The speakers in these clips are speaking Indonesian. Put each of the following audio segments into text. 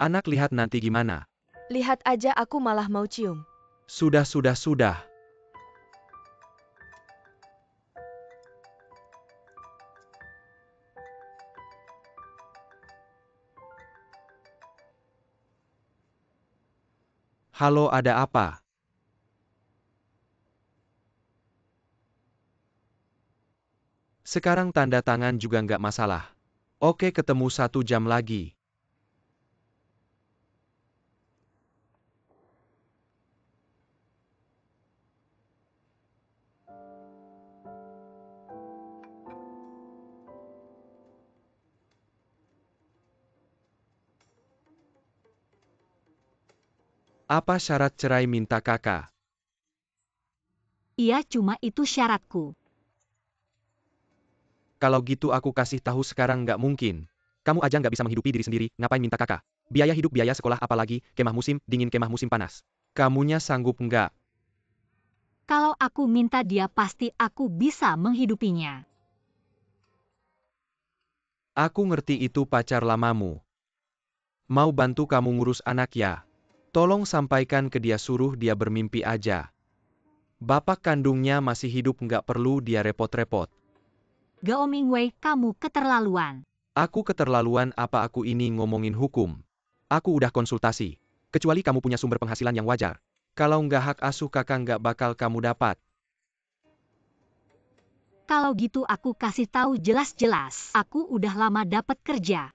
Anak lihat nanti gimana. Lihat aja aku malah mau cium. Sudah. Halo, ada apa? Sekarang tanda tangan juga nggak masalah. Oke, ketemu 1 jam lagi. Apa syarat cerai minta kakak? Iya, cuma itu syaratku. Kalau gitu aku kasih tahu sekarang nggak mungkin. Kamu aja nggak bisa menghidupi diri sendiri, ngapain minta kakak? Biaya hidup, biaya sekolah, apalagi kemah musim dingin, kemah musim panas. Kamunya sanggup nggak? Kalau aku minta dia pasti aku bisa menghidupinya. Aku ngerti itu pacar lamamu. Mau bantu kamu ngurus anak ya? Tolong sampaikan ke dia, suruh dia bermimpi aja. Bapak kandungnya masih hidup, nggak perlu dia repot-repot. Gao Mingwei, kamu keterlaluan. Aku keterlaluan apa? Aku ini ngomongin hukum. Aku udah konsultasi. Kecuali kamu punya sumber penghasilan yang wajar. Kalau nggak, hak asuh kakak nggak bakal kamu dapat. Kalau gitu aku kasih tahu jelas-jelas. Aku udah lama dapat kerja.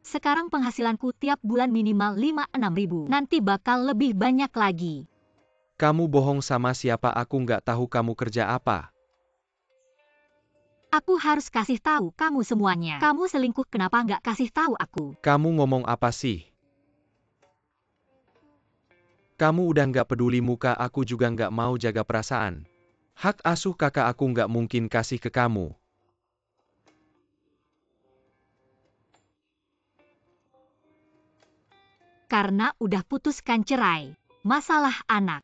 Sekarang penghasilanku tiap bulan minimal 5-6 ribu. Nanti bakal lebih banyak lagi. Kamu bohong sama siapa? Aku nggak tahu kamu kerja apa. Aku harus kasih tahu kamu semuanya. Kamu selingkuh, kenapa nggak kasih tahu aku? Kamu ngomong apa sih? Kamu udah nggak peduli muka aku juga nggak mau jaga perasaan. Hak asuh kakak aku nggak mungkin kasih ke kamu. Karena udah putuskan cerai. Masalah anak.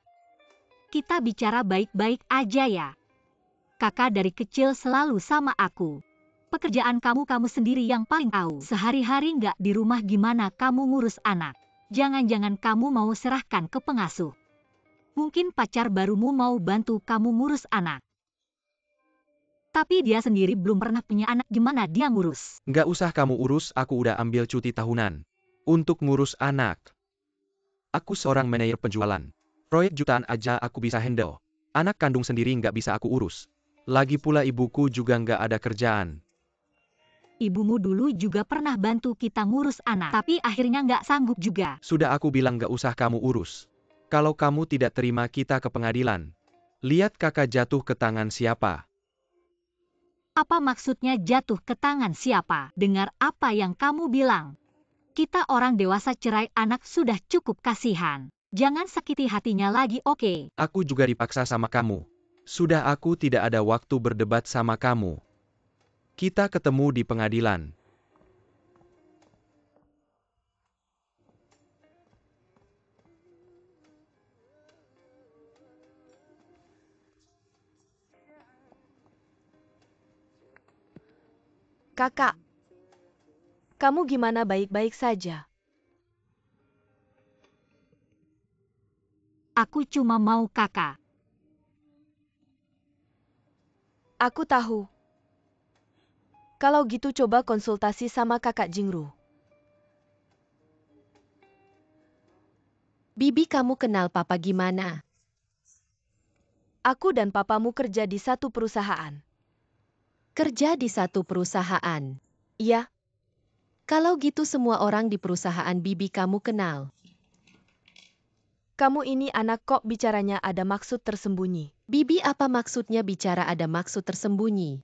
Kita bicara baik-baik aja ya. Kakak dari kecil selalu sama aku. Pekerjaan kamu sendiri yang paling tahu. Sehari-hari nggak di rumah, gimana kamu ngurus anak? Jangan-jangan kamu mau serahkan ke pengasuh. Mungkin pacar barumu mau bantu kamu ngurus anak. Tapi dia sendiri belum pernah punya anak, gimana dia ngurus? Nggak usah kamu urus, aku udah ambil cuti tahunan. Untuk ngurus anak. Aku seorang manajer penjualan. Proyek jutaan aja aku bisa handle. Anak kandung sendiri nggak bisa aku urus. Lagi pula ibuku juga nggak ada kerjaan. Ibumu dulu juga pernah bantu kita ngurus anak, tapi akhirnya nggak sanggup juga. Sudah aku bilang nggak usah kamu urus. Kalau kamu tidak terima, kita ke pengadilan. Lihat kakak jatuh ke tangan siapa. Apa maksudnya jatuh ke tangan siapa? Dengar apa yang kamu bilang. Kita orang dewasa, cerai anak sudah cukup, kasihan. Jangan sakiti hatinya lagi, oke? Aku juga dipaksa sama kamu. Sudah, aku tidak ada waktu berdebat sama kamu. Kita ketemu di pengadilan. Kakak, kamu gimana, baik-baik saja? Aku cuma mau kakak. Aku tahu. Kalau gitu coba konsultasi sama kakak Jingru. Bibi, kamu kenal papa gimana? Aku dan papamu kerja di satu perusahaan. Kerja di satu perusahaan. Iya, Kalau gitu semua orang di perusahaan Bibi kamu kenal. kamu ini anak kok bicaranya ada maksud tersembunyi. Bibi, apa maksudnya bicara ada maksud tersembunyi?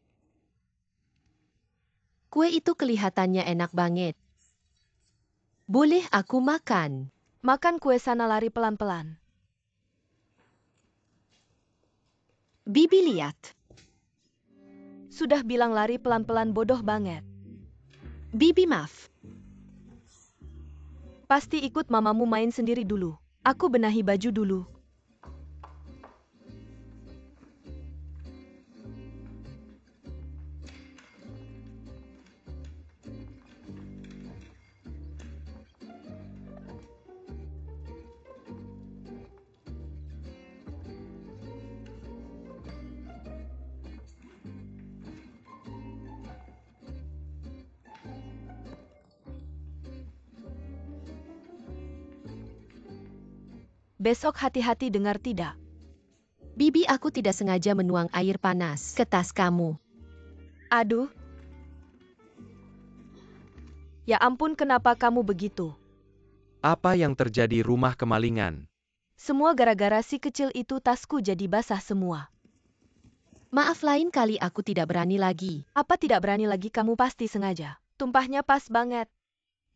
Kue itu kelihatannya enak banget. Boleh aku makan? Makan kue sana, lari pelan-pelan. Bibi lihat. Sudah bilang lari pelan-pelan, bodoh banget. Bibi maaf. Pasti ikut mamamu main sendiri dulu. Aku benahi baju dulu. Besok hati-hati dengar tidak? Bibi, aku tidak sengaja menuang air panas ke tas kamu. Aduh. Ya ampun, kenapa kamu begitu? Apa yang terjadi? Rumah kemalingan. Semua gara-gara si kecil itu, tasku jadi basah semua. Maaf, lain kali aku tidak berani lagi. Apa tidak berani lagi? Kamu pasti sengaja. Tumpahnya pas banget.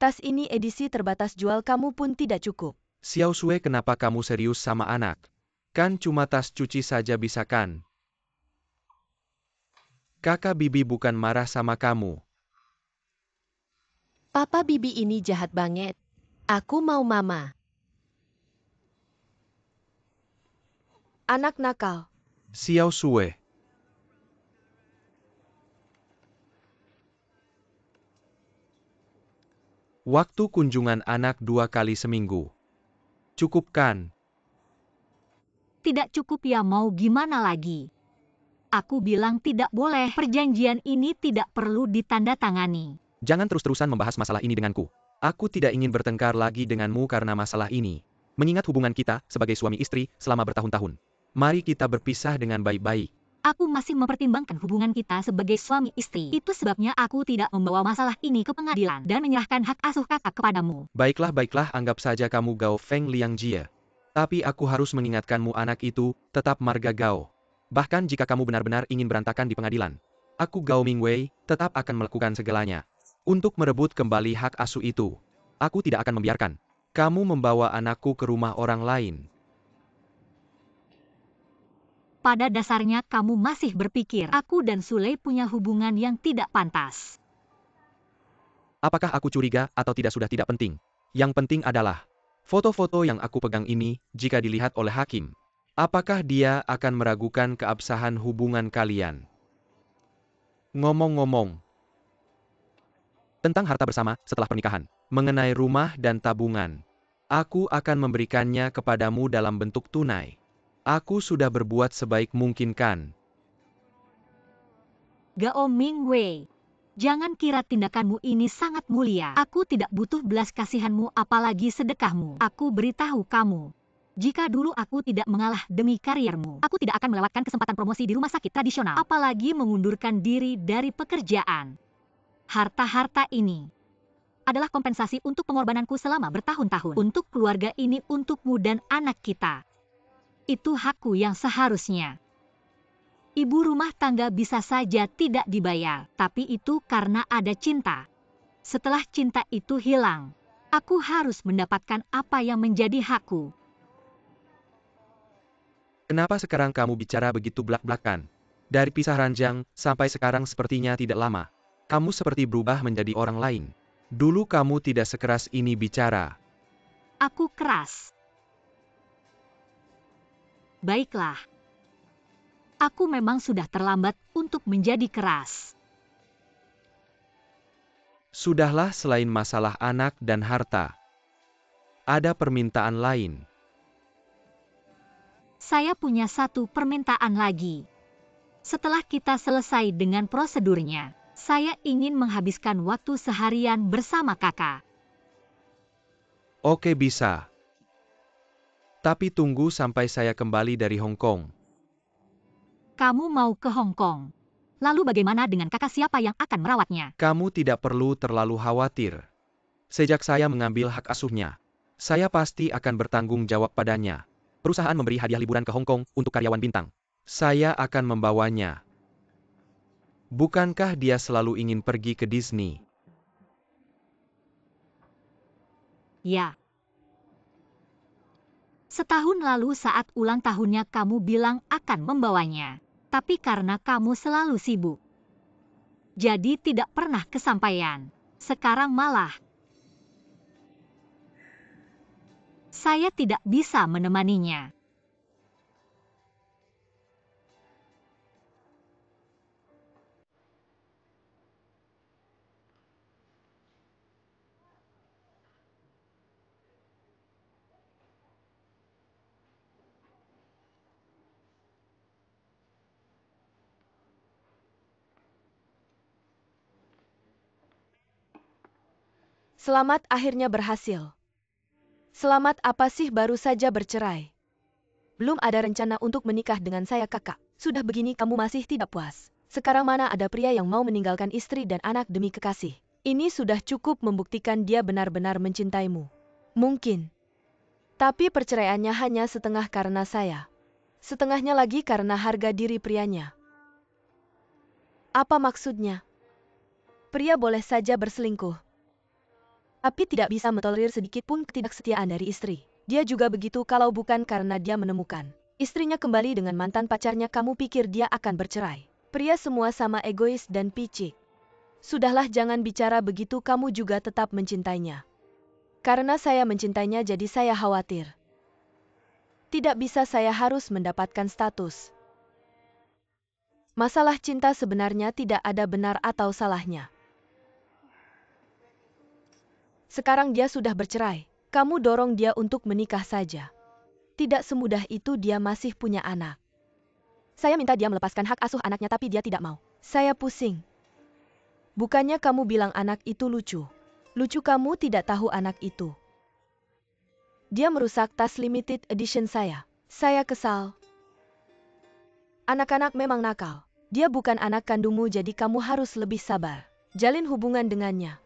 Tas ini edisi terbatas, jual kamu pun tidak cukup. Xiao Sue, kenapa kamu serius sama anak? Kan cuma tas cuci saja bisa kan? Kakak Bibi bukan marah sama kamu. Papa Bibi ini jahat banget. Aku mau mama. Anak nakal. Xiao Sue. Waktu kunjungan anak 2 kali seminggu. Cukup kan? Tidak cukup ya, mau gimana lagi? Aku bilang tidak boleh, perjanjian ini tidak perlu ditandatangani. Jangan terus-terusan membahas masalah ini denganku. Aku tidak ingin bertengkar lagi denganmu karena masalah ini. Mengingat hubungan kita sebagai suami istri selama bertahun-tahun. Mari kita berpisah dengan baik-baik. Aku masih mempertimbangkan hubungan kita sebagai suami istri. Itu sebabnya aku tidak membawa masalah ini ke pengadilan dan menyerahkan hak asuh kakak kepadamu. Baiklah, anggap saja kamu Gao Feng Liang Jie. Tapi aku harus mengingatkanmu, anak itu tetap marga Gao. Bahkan jika kamu benar-benar ingin berantakan di pengadilan, aku Gao Mingwei tetap akan melakukan segalanya untuk merebut kembali hak asuh itu. Aku tidak akan membiarkan kamu membawa anakku ke rumah orang lain. Pada dasarnya kamu masih berpikir aku dan Sule punya hubungan yang tidak pantas. Apakah aku curiga atau tidak sudah tidak penting. Yang penting adalah foto-foto yang aku pegang ini, jika dilihat oleh hakim, apakah dia akan meragukan keabsahan hubungan kalian? Ngomong-ngomong tentang harta bersama setelah pernikahan, mengenai rumah dan tabungan, aku akan memberikannya kepadamu dalam bentuk tunai. Aku sudah berbuat sebaik mungkin kan? Gao Mingwei, jangan kira tindakanmu ini sangat mulia. Aku tidak butuh belas kasihanmu apalagi sedekahmu. Aku beritahu kamu, jika dulu aku tidak mengalah demi kariermu, aku tidak akan melewatkan kesempatan promosi di rumah sakit tradisional, apalagi mengundurkan diri dari pekerjaan. Harta-harta ini adalah kompensasi untuk pengorbananku selama bertahun-tahun. Untuk keluarga ini, untukmu dan anak kita. Itu hakku yang seharusnya. Ibu rumah tangga bisa saja tidak dibayar, tapi itu karena ada cinta. Setelah cinta itu hilang, aku harus mendapatkan apa yang menjadi hakku. Kenapa sekarang kamu bicara begitu blak-blakan? Dari pisah ranjang sampai sekarang sepertinya tidak lama. Kamu seperti berubah menjadi orang lain. Dulu kamu tidak sekeras ini bicara. Aku keras. Baiklah. Aku memang sudah terlambat untuk menjadi keras. Sudahlah, selain masalah anak dan harta, ada permintaan lain. Saya punya satu permintaan lagi. Setelah kita selesai dengan prosedurnya, saya ingin menghabiskan waktu seharian bersama kakak. Oke, bisa. Tapi tunggu sampai saya kembali dari Hong Kong. Kamu mau ke Hong Kong? Lalu bagaimana dengan kakak, siapa yang akan merawatnya? Kamu tidak perlu terlalu khawatir. Sejak saya mengambil hak asuhnya, saya pasti akan bertanggung jawab padanya. Perusahaan memberi hadiah liburan ke Hong Kong untuk karyawan bintang. Saya akan membawanya. Bukankah dia selalu ingin pergi ke Disney? Ya. Setahun lalu saat ulang tahunnya kamu bilang akan membawanya. Tapi karena kamu selalu sibuk, jadi tidak pernah kesampaian. Sekarang malah saya tidak bisa menemaninya. Selamat, akhirnya berhasil. Selamat apa sih baru saja bercerai? Belum ada rencana untuk menikah dengan saya kakak. Sudah begini kamu masih tidak puas. Sekarang mana ada pria yang mau meninggalkan istri dan anak demi kekasih? Ini sudah cukup membuktikan dia benar-benar mencintaimu. Mungkin. Tapi perceraiannya hanya setengah karena saya. Setengahnya lagi karena harga diri prianya. Apa maksudnya? Pria boleh saja berselingkuh, tapi tidak bisa mentolerir sedikit pun ketidaksetiaan dari istri. Dia juga begitu kalau bukan karena dia menemukan istrinya kembali dengan mantan pacarnya, kamu pikir dia akan bercerai? Pria semua sama egois dan picik. Sudahlah, jangan bicara begitu, kamu juga tetap mencintainya. Karena saya mencintainya jadi saya khawatir. Tidak bisa, saya harus mendapatkan status. Masalah cinta sebenarnya tidak ada benar atau salahnya. Sekarang dia sudah bercerai, kamu dorong dia untuk menikah saja. Tidak semudah itu, dia masih punya anak. Saya minta dia melepaskan hak asuh anaknya tapi dia tidak mau. Saya pusing. Bukannya kamu bilang anak itu lucu. Lucu, kamu tidak tahu anak itu. Dia merusak tas limited edition saya. Saya kesal. Anak-anak memang nakal. Dia bukan anak kandungmu, jadi kamu harus lebih sabar. Jalin hubungan dengannya.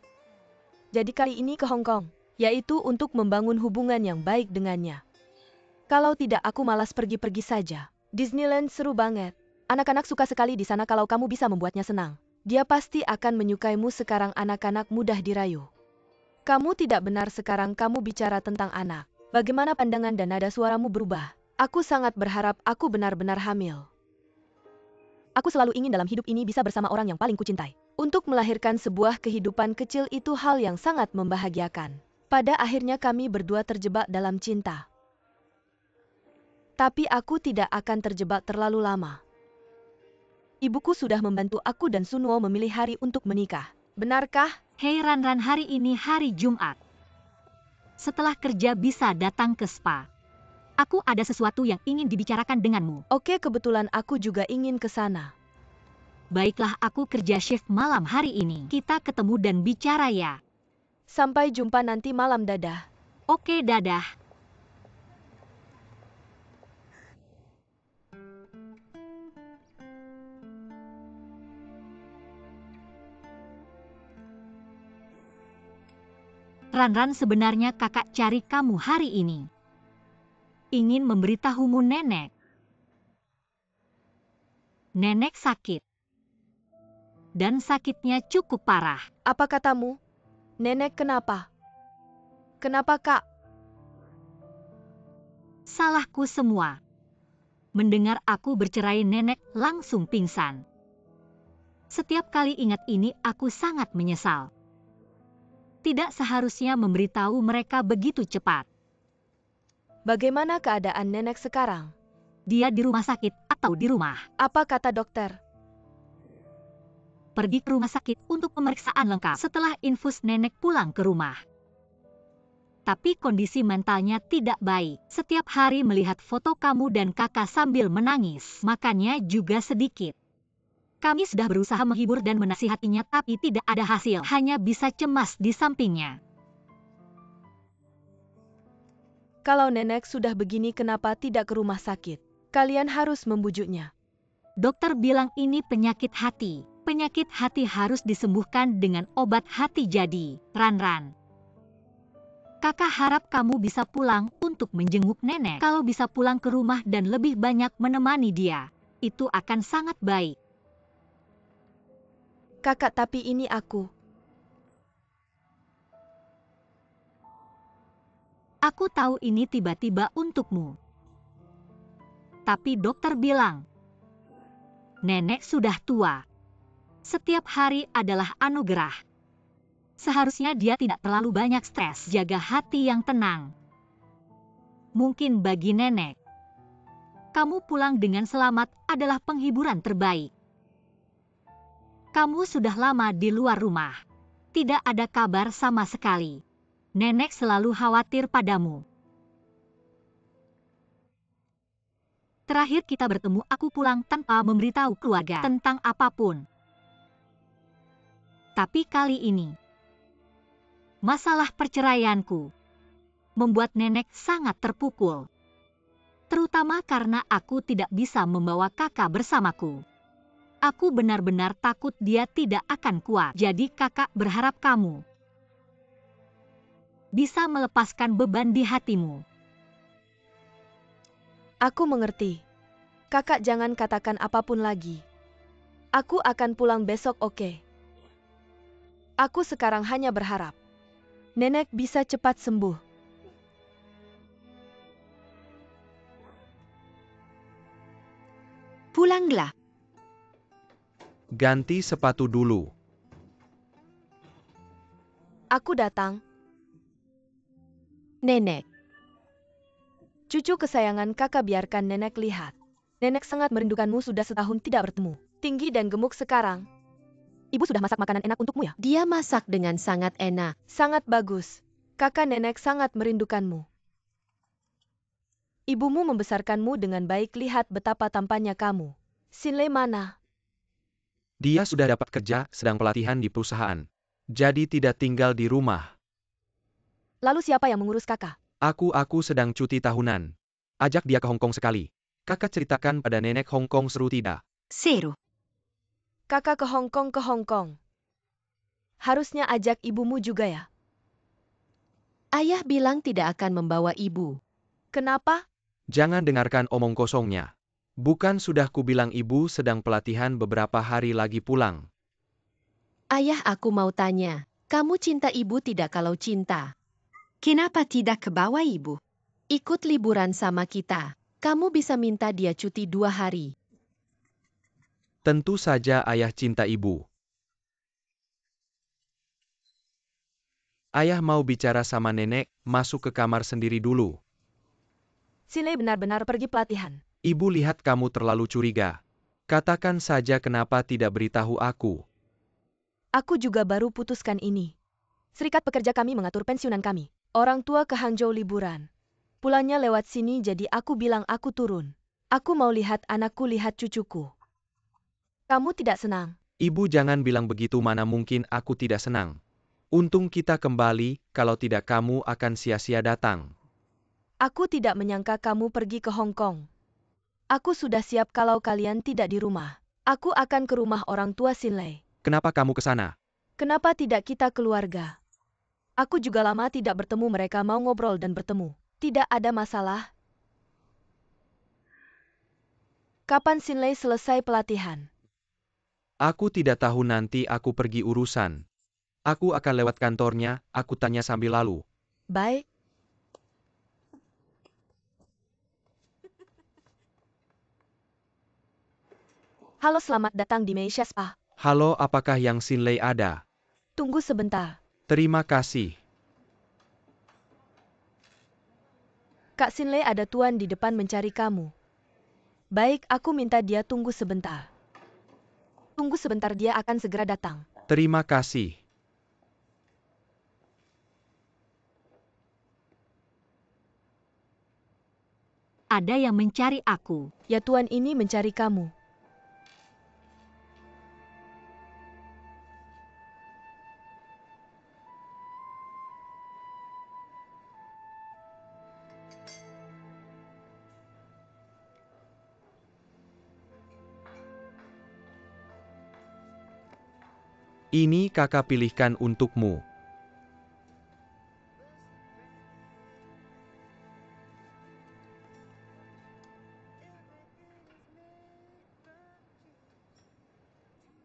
Jadi kali ini ke Hong Kong, yaitu untuk membangun hubungan yang baik dengannya. Kalau tidak aku malas pergi-pergi saja. Disneyland seru banget. Anak-anak suka sekali di sana kalau kamu bisa membuatnya senang. Dia pasti akan menyukaimu. Sekarang anak-anak mudah dirayu. Kamu tidak benar sekarang kamu bicara tentang anak. Bagaimana pandangan dan nada suaramu berubah? Aku sangat berharap aku benar-benar hamil. Aku selalu ingin dalam hidup ini bisa bersama orang yang paling kucintai. Untuk melahirkan sebuah kehidupan kecil itu hal yang sangat membahagiakan. Pada akhirnya kami berdua terjebak dalam cinta. Tapi aku tidak akan terjebak terlalu lama. Ibuku sudah membantu aku dan Sunwo memilih hari untuk menikah. Benarkah? Hei Ranran, hari ini hari Jumat. Setelah kerja bisa datang ke spa. Aku ada sesuatu yang ingin dibicarakan denganmu. Oke, kebetulan aku juga ingin ke sana. Baiklah, aku kerja shift malam hari ini. Kita ketemu dan bicara ya. Sampai jumpa nanti malam, dadah. Oke, dadah. Ranran, sebenarnya kakak cari kamu hari ini. Ingin memberitahumu nenek. Nenek sakit. Dan sakitnya cukup parah. Apa katamu? Nenek kenapa? Kenapa, Kak? Salahku semua. Mendengar aku bercerai, nenek langsung pingsan. Setiap kali ingat ini, aku sangat menyesal. Tidak seharusnya memberitahu mereka begitu cepat. Bagaimana keadaan nenek sekarang? Dia di rumah sakit atau di rumah? Apa kata dokter? Pergi ke rumah sakit untuk pemeriksaan lengkap. Setelah infus, nenek pulang ke rumah. Tapi kondisi mentalnya tidak baik. Setiap hari melihat foto kamu dan kakak sambil menangis. Makannya juga sedikit. Kami sudah berusaha menghibur dan menasihatinya, tapi tidak ada hasil. Hanya bisa cemas di sampingnya. Kalau nenek sudah begini, kenapa tidak ke rumah sakit? Kalian harus membujuknya. Dokter bilang ini penyakit hati. Penyakit hati harus disembuhkan dengan obat hati. Jadi, Ranran, kakak harap kamu bisa pulang untuk menjenguk nenek. Kalau bisa pulang ke rumah dan lebih banyak menemani dia, itu akan sangat baik. Kakak, tapi ini aku. Aku tahu ini tiba-tiba untukmu. Tapi dokter bilang, nenek sudah tua. Setiap hari adalah anugerah. Seharusnya dia tidak terlalu banyak stres. Jaga hati yang tenang. Mungkin bagi nenek, kamu pulang dengan selamat adalah penghiburan terbaik. Kamu sudah lama di luar rumah. Tidak ada kabar sama sekali. Nenek selalu khawatir padamu. Terakhir kita bertemu, aku pulang tanpa memberitahu keluarga tentang apapun. Tapi kali ini, masalah perceraianku. membuat nenek sangat terpukul. Terutama karena aku tidak bisa membawa kakak bersamaku. Aku benar-benar takut dia tidak akan kuat. Jadi kakak berharap kamu bisa melepaskan beban di hatimu. Aku mengerti. Kakak jangan katakan apapun lagi. Aku akan pulang besok, oke? Aku sekarang hanya berharap nenek bisa cepat sembuh. Pulanglah. Ganti sepatu dulu. Aku datang. Nenek, Cucu kesayangan kakak, biarkan nenek lihat. Nenek sangat merindukanmu, sudah setahun tidak bertemu. Tinggi dan gemuk sekarang. Ibu sudah masak makanan enak untukmu ya? dia masak dengan sangat enak. Sangat bagus. Kakak nenek sangat merindukanmu. Ibumu membesarkanmu dengan baik, lihat betapa tampannya kamu. Sinlei mana? Dia sudah dapat kerja, sedang pelatihan di perusahaan. Jadi tidak tinggal di rumah. Lalu siapa yang mengurus kakak? Aku sedang cuti tahunan. Ajak dia ke Hong Kong sekali. Kakak ceritakan pada nenek Hong Kong seru tidak? Seru. Kakak ke Hong Kong. Harusnya ajak ibumu juga ya? Ayah bilang tidak akan membawa ibu. Kenapa? Jangan dengarkan omong kosongnya. Bukan sudah kubilang ibu sedang pelatihan, beberapa hari lagi pulang. Ayah, aku mau tanya, kamu cinta ibu tidak? Kalau cinta, Kenapa tidak ke bawah ibu? ikut liburan sama kita. Kamu bisa minta dia cuti 2 hari. Tentu saja ayah cinta ibu. Ayah mau bicara sama nenek, masuk ke kamar sendiri dulu. Sinlei benar-benar pergi pelatihan. Ibu lihat kamu terlalu curiga. Katakan saja kenapa tidak beritahu aku. Aku juga baru putuskan ini. Serikat pekerja kami mengatur pensiunan kami. Orang tua ke Hangzhou liburan. Pulangnya lewat sini, jadi aku bilang aku turun. Aku mau lihat anakku, lihat cucuku. Kamu tidak senang? Ibu jangan bilang begitu, mana mungkin aku tidak senang. Untung kita kembali, kalau tidak kamu akan sia-sia datang. Aku tidak menyangka kamu pergi ke Hong Kong. Aku sudah siap kalau kalian tidak di rumah. Aku akan ke rumah orang tua Sinlei. Kenapa kamu ke sana? Kenapa tidak kita keluarga? Aku juga lama tidak bertemu, mereka mau ngobrol dan bertemu. Tidak ada masalah. Kapan Sinlei selesai pelatihan? Aku tidak tahu, nanti aku pergi urusan. Aku akan lewat kantornya, aku tanya sambil lalu. Baik. Halo, selamat datang di Meisha Spa. Halo, apakah yang Sinlei ada? Tunggu sebentar. Terima kasih. Kak Sinlei, ada tuan di depan mencari kamu. Baik, aku minta dia tunggu sebentar. Tunggu sebentar, dia akan segera datang. Terima kasih. Ada yang mencari aku. Ya, tuan ini mencari kamu. Ini kakak pilihkan untukmu.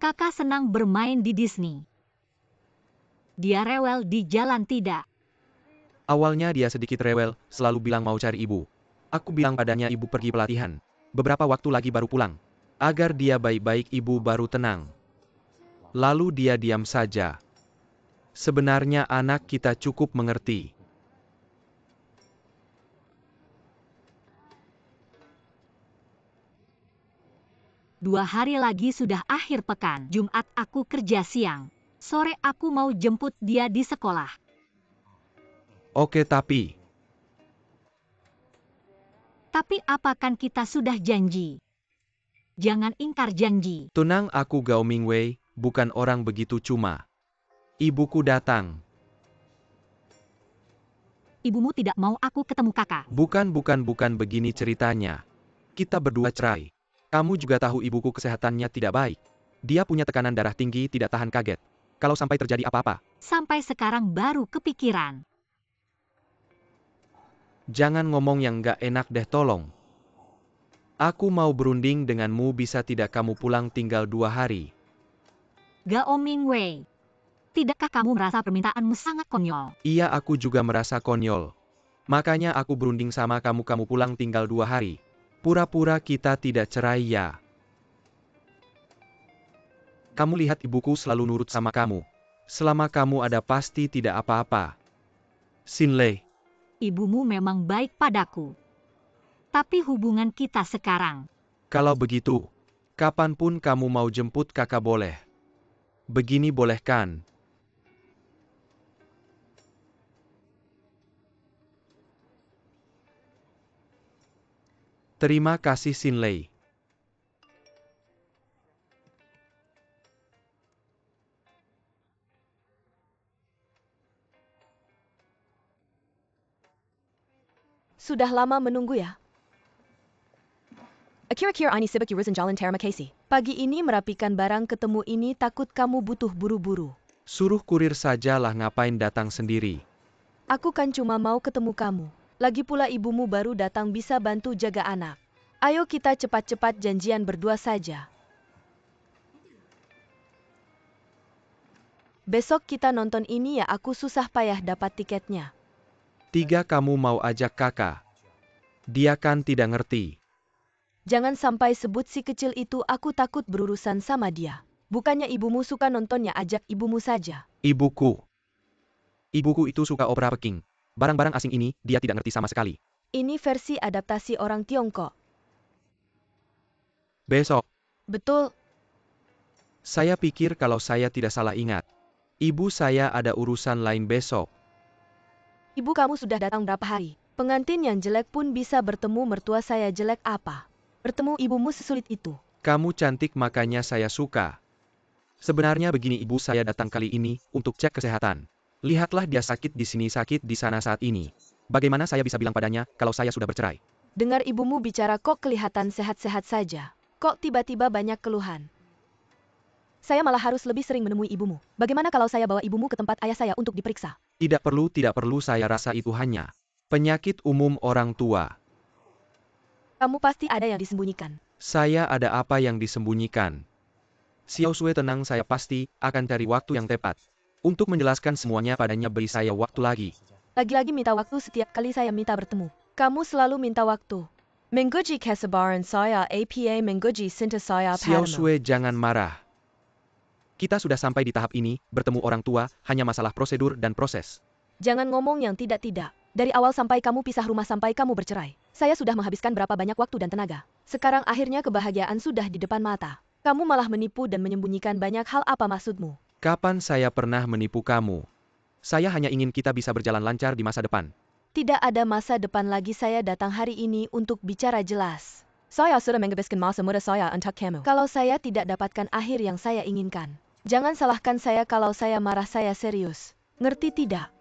Kakak senang bermain di Disney. Dia rewel di jalan tidak. Awalnya dia sedikit rewel, selalu bilang mau cari ibu. Aku bilang padanya ibu pergi pelatihan. Beberapa waktu lagi baru pulang. Agar dia baik-baik, ibu baru tenang. Lalu dia diam saja. Sebenarnya anak kita cukup mengerti. Dua hari lagi sudah akhir pekan. Jumat aku kerja siang. Sore aku mau jemput dia di sekolah. Oke, tapi apa kan kita sudah janji? Jangan ingkar janji. tenang, aku Gao Mingwei, bukan orang begitu cuma. Ibuku datang. Ibumu tidak mau aku ketemu kakak. Bukan begini ceritanya. Kita berdua cerai. Kamu juga tahu ibuku kesehatannya tidak baik. Dia punya tekanan darah tinggi, tidak tahan kaget. Kalau sampai terjadi apa-apa. Sampai sekarang baru kepikiran. Jangan ngomong yang gak enak deh tolong. Aku mau berunding denganmu, bisa tidak kamu pulang tinggal 2 hari. Gao Mingwei. Tidakkah kamu merasa permintaanmu sangat konyol? Iya, aku juga merasa konyol. Makanya aku berunding sama kamu pulang tinggal 2 hari. Pura-pura kita tidak cerai ya. Kamu lihat ibuku selalu nurut sama kamu. Selama kamu ada pasti tidak apa-apa. Xinlei. Ibumu memang baik padaku. Tapi hubungan kita sekarang. Kalau begitu, kapanpun kamu mau jemput kakak boleh. Begini boleh kan? Terima kasih Xinlei. Sudah lama menunggu ya? Akhir-akhir ini sibuk urusan jalan terima kasih. Pagi ini merapikan barang, ketemu ini takut kamu butuh buru-buru. Suruh kurir sajalah, ngapain datang sendiri. Aku kan cuma mau ketemu kamu. Lagi pula ibumu baru datang, bisa bantu jaga anak. Ayo kita cepat-cepat janjian berdua saja. Besok kita nonton ini ya, aku susah payah dapat tiketnya. 3 kamu mau ajak kakak. Dia kan tidak ngerti. Jangan sampai sebut si kecil itu, aku takut berurusan sama dia. Bukannya ibumu suka nontonnya, ajak ibumu saja. Ibuku itu suka opera Peking. Barang-barang asing ini, dia tidak ngerti sama sekali. Ini versi adaptasi orang Tiongkok. Besok, Betul, saya pikir kalau saya tidak salah ingat. Ibu saya ada urusan lain besok. ibu kamu sudah datang berapa hari? Pengantin yang jelek pun bisa bertemu mertua saya, jelek apa? Bertemu ibumu sesulit itu. Kamu cantik makanya saya suka. Sebenarnya begini, ibu saya datang kali ini untuk cek kesehatan. Lihatlah dia sakit di sini, sakit di sana saat ini. Bagaimana saya bisa bilang padanya kalau saya sudah bercerai? Dengar ibumu bicara kok kelihatan sehat-sehat saja. Kok tiba-tiba banyak keluhan? Saya malah harus lebih sering menemui ibumu. Bagaimana kalau saya bawa ibumu ke tempat ayah saya untuk diperiksa? Tidak perlu, saya rasa itu hanya penyakit umum orang tua. Kamu pasti ada yang disembunyikan. Saya ada apa yang disembunyikan? Xiao Sui, tenang, saya pasti akan cari waktu yang tepat untuk menjelaskan semuanya padanya. Beri saya waktu lagi. Lagi-lagi minta waktu setiap kali saya minta bertemu. Kamu selalu minta waktu. Mengguji kesabaran saya, apa mengguji cinta saya Xiao padamu. Sui, jangan marah. Kita sudah sampai di tahap ini, bertemu orang tua hanya masalah prosedur dan proses. Jangan ngomong yang tidak-tidak. Dari awal sampai kamu pisah rumah sampai kamu bercerai. Saya sudah menghabiskan berapa banyak waktu dan tenaga. Sekarang akhirnya kebahagiaan sudah di depan mata. Kamu malah menipu dan menyembunyikan banyak hal, apa maksudmu? Kapan saya pernah menipu kamu? Saya hanya ingin kita bisa berjalan lancar di masa depan. Tidak ada masa depan lagi, saya datang hari ini untuk bicara jelas. Saya sudah menghabiskan masa muda saya untuk kamu. Kalau saya tidak dapatkan akhir yang saya inginkan, jangan salahkan saya kalau saya marah, saya serius. Ngerti tidak?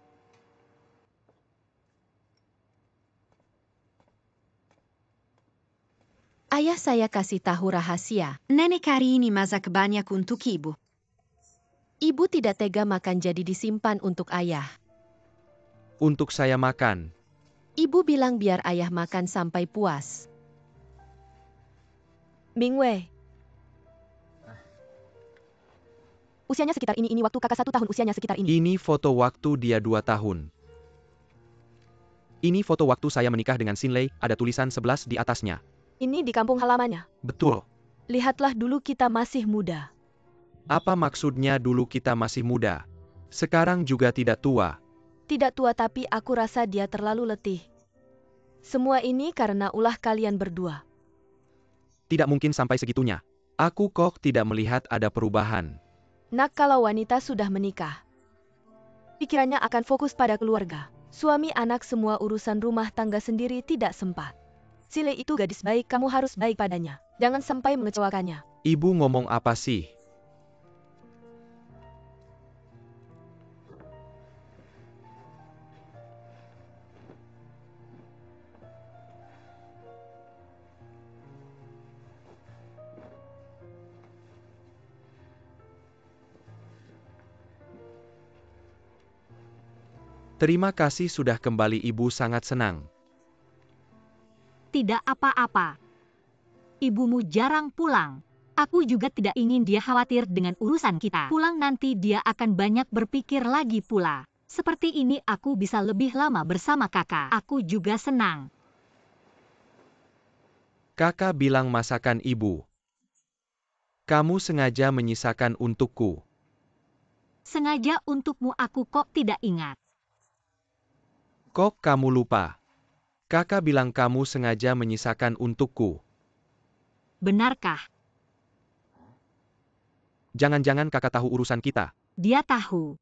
Ayah saya kasih tahu rahasia. Nenek hari ini masak banyak untuk ibu. Ibu tidak tega makan jadi disimpan untuk ayah. Untuk saya makan. Ibu bilang biar ayah makan sampai puas. Mingwei. Usianya sekitar ini waktu kakak 1 tahun usianya sekitar ini. Ini foto waktu dia 2 tahun. Ini foto waktu saya menikah dengan Xinlei, ada tulisan 11 di atasnya. Ini di kampung halamannya. Betul. Lihatlah, dulu kita masih muda. Apa maksudnya dulu kita masih muda? Sekarang juga tidak tua. Tidak tua, tapi aku rasa dia terlalu letih. Semua ini karena ulah kalian berdua. Tidak mungkin sampai segitunya. Aku kok tidak melihat ada perubahan. Nak, kalau wanita sudah menikah, pikirannya akan fokus pada keluarga. Suami, anak, semua urusan rumah tangga sendiri tidak sempat. Xinlei itu gadis baik, kamu harus baik padanya. Jangan sampai mengecewakannya. Ibu ngomong apa sih? Terima kasih sudah kembali, Ibu sangat senang. Tidak apa-apa. Ibumu jarang pulang. Aku juga tidak ingin dia khawatir dengan urusan kita. Pulang nanti dia akan banyak berpikir lagi pula. Seperti ini aku bisa lebih lama bersama kakak. Aku juga senang. Kakak bilang masakan Ibu. Kamu sengaja menyisakan untukku. Sengaja untukmu aku kok tidak ingat. Kok kamu lupa? Kakak bilang kamu sengaja menyisakan untukku. Benarkah? Jangan-jangan kakak tahu urusan kita. Dia tahu.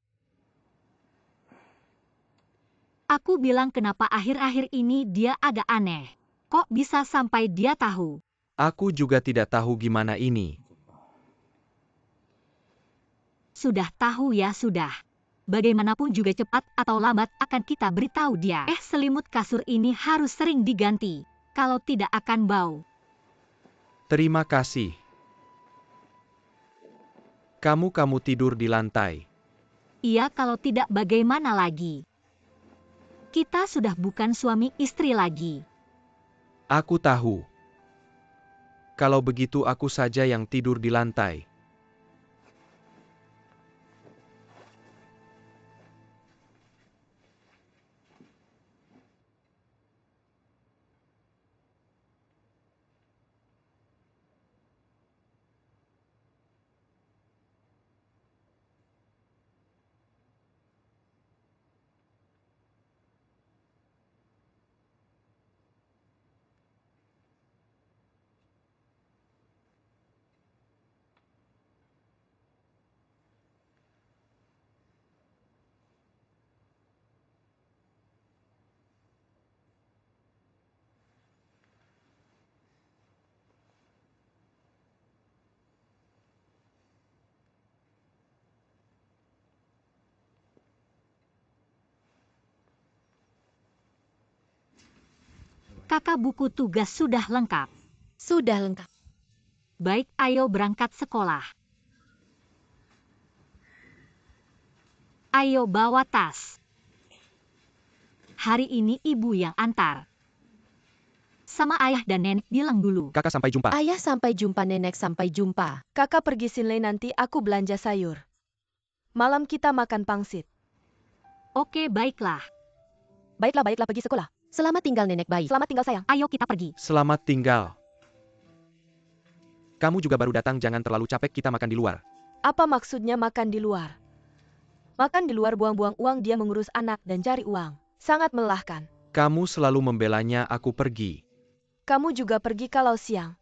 Aku bilang kenapa akhir-akhir ini dia agak aneh. Kok bisa sampai dia tahu? Aku juga tidak tahu gimana ini. Sudah tahu ya sudah. Bagaimanapun juga cepat atau lambat akan kita beritahu dia. Selimut kasur ini harus sering diganti. Kalau tidak akan bau. Terima kasih. Kamu tidur di lantai. Iya, kalau tidak bagaimana lagi? Kita sudah bukan suami istri lagi. Aku tahu. Kalau begitu aku saja yang tidur di lantai. Kakak, buku tugas sudah lengkap. Sudah lengkap. Baik, ayo berangkat sekolah. Ayo bawa tas. Hari ini ibu yang antar. Sama ayah dan nenek bilang dulu. Kakak sampai jumpa. Ayah sampai jumpa, nenek sampai jumpa. Kakak pergi Sinlei, nanti aku belanja sayur. Malam kita makan pangsit. Oke, baiklah. Baiklah, pergi sekolah. Selamat tinggal, nenek baik. Selamat tinggal sayang. Ayo kita pergi. Selamat tinggal. Kamu juga baru datang, jangan terlalu capek, kita makan di luar. Apa maksudnya makan di luar? Makan di luar buang-buang uang, dia mengurus anak dan cari uang. Sangat melelahkan. Kamu selalu membelanya aku pergi. Kamu juga pergi kalau siang.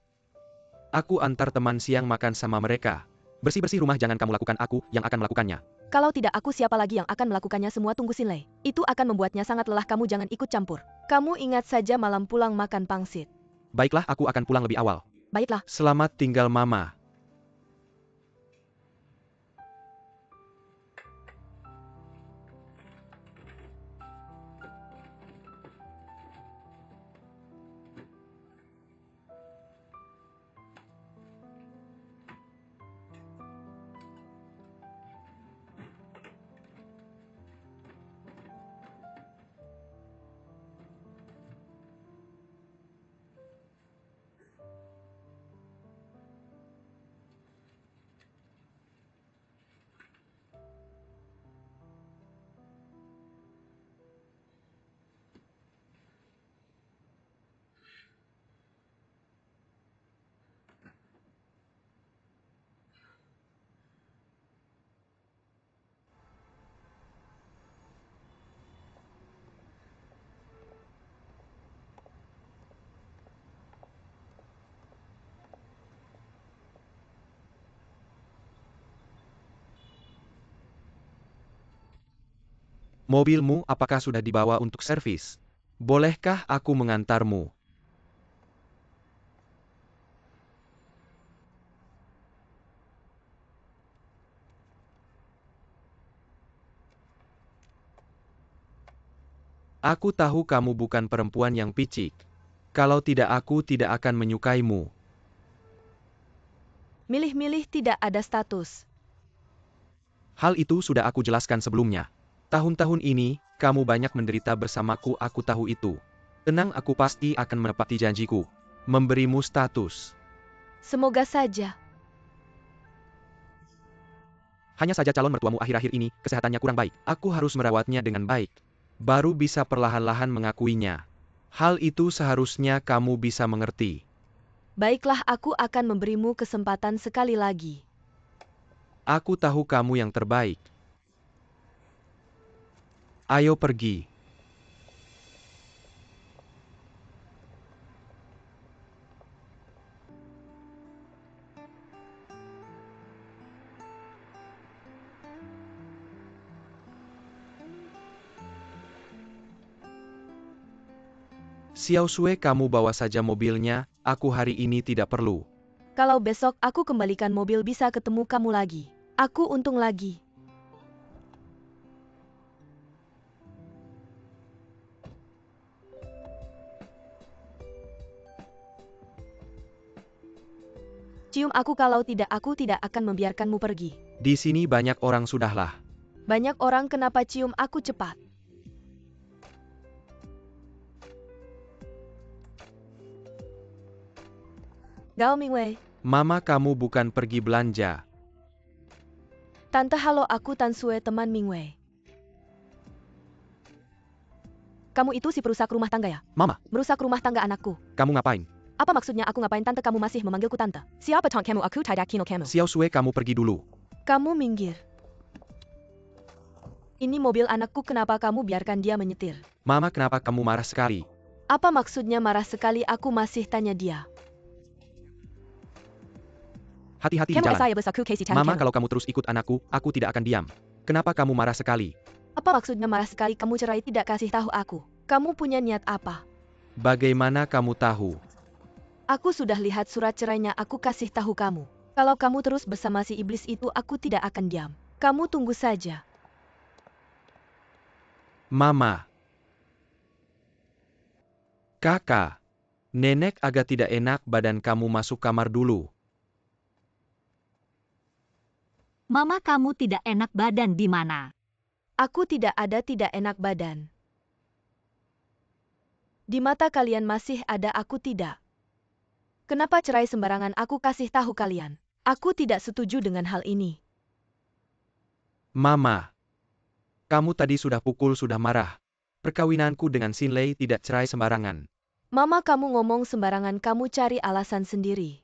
Aku antar teman siang makan sama mereka. Bersih-bersih rumah jangan kamu lakukan, aku yang akan melakukannya. Kalau tidak aku, siapa lagi yang akan melakukannya semua? Tunggu Sinlei. Itu akan membuatnya sangat lelah, kamu jangan ikut campur. Kamu ingat saja malam pulang makan pangsit. Baiklah, aku akan pulang lebih awal. Baiklah. Selamat tinggal, Mama. Mobilmu apakah sudah dibawa untuk servis? Bolehkah aku mengantarmu? Aku tahu kamu bukan perempuan yang picik. Kalau tidak, aku tidak akan menyukaimu. Milih-milih tidak ada status. Hal itu sudah aku jelaskan sebelumnya. Tahun-tahun ini, kamu banyak menderita bersamaku, aku tahu itu. Tenang, aku pasti akan menepati janjiku. Memberimu status. Semoga saja. Hanya saja calon mertuamu akhir-akhir ini, kesehatannya kurang baik. Aku harus merawatnya dengan baik. Baru bisa perlahan-lahan mengakuinya. Hal itu seharusnya kamu bisa mengerti. Baiklah, aku akan memberimu kesempatan sekali lagi. Aku tahu kamu yang terbaik. Ayo pergi. Xiao Sui, kamu bawa saja mobilnya, aku hari ini tidak perlu. Kalau besok aku kembalikan mobil bisa ketemu kamu lagi. Aku untung lagi. Cium aku, kalau tidak aku tidak akan membiarkanmu pergi. Di sini banyak orang sudahlah. Banyak orang, kenapa cium aku cepat? Gao Mingwei. Mama, kamu bukan pergi belanja. Tante, halo, aku Tan Sue, teman Mingwei. Kamu itu si perusak rumah tangga ya? Mama, Merusak rumah tangga anakku. kamu ngapain? Apa maksudnya aku ngapain, tante? Kamu masih memanggilku tante? Siapa tante kamu? Aku tidak kino kamu. Xiao Sui, kamu pergi dulu. Kamu minggir. Ini mobil anakku, kenapa kamu biarkan dia menyetir? Mama, kenapa kamu marah sekali? Apa maksudnya marah sekali? Aku masih tanya dia. Hati-hati di Kamu jalan. saya besaku Casey Tan Mama, kamu. kalau kamu terus ikut anakku, aku tidak akan diam. Kenapa kamu marah sekali? Apa maksudnya marah sekali? Kamu cerai tidak kasih tahu aku. Kamu punya niat apa? Bagaimana kamu tahu? Aku sudah lihat surat cerainya, aku kasih tahu kamu. Kalau kamu terus bersama si iblis itu, aku tidak akan diam. Kamu tunggu saja. Mama. Kakak. Nenek agak tidak enak badan, kamu masuk kamar dulu. Mama, kamu tidak enak badan di mana? Aku tidak ada tidak enak badan. Di mata kalian masih ada, aku tidak. Kenapa cerai sembarangan? Aku kasih tahu kalian. Aku tidak setuju dengan hal ini. Mama. Kamu tadi sudah pukul, sudah marah. Perkawinanku dengan Xin Lei tidak cerai sembarangan. Mama, kamu ngomong sembarangan, kamu cari alasan sendiri.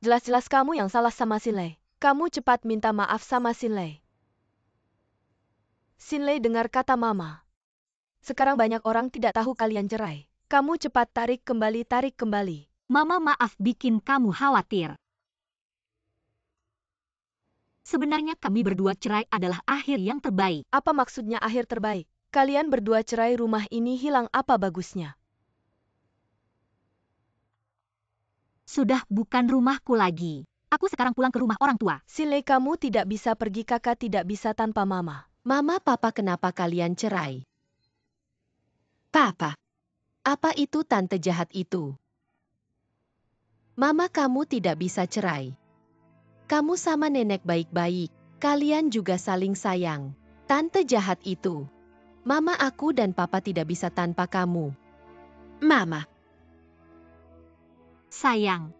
Jelas-jelas kamu yang salah sama Xin Lei. Kamu cepat minta maaf sama Xin Lei. Xin Lei dengar kata Mama. Sekarang banyak orang tidak tahu kalian cerai. Kamu cepat tarik kembali, tarik kembali. Mama, maaf bikin kamu khawatir. Sebenarnya kami berdua cerai adalah akhir yang terbaik. Apa maksudnya akhir terbaik? Kalian berdua cerai, rumah ini hilang, apa bagusnya? Sudah bukan rumahku lagi. Aku sekarang pulang ke rumah orang tua. Xin Lei, kamu tidak bisa pergi, kakak tidak bisa tanpa Mama. Mama, Papa, kenapa kalian cerai? Papa, Apa itu tante jahat itu? Mama, kamu tidak bisa cerai. Kamu sama nenek baik-baik. Kalian juga saling sayang. Tante jahat itu. Mama, aku dan Papa tidak bisa tanpa kamu. Mama, Sayang.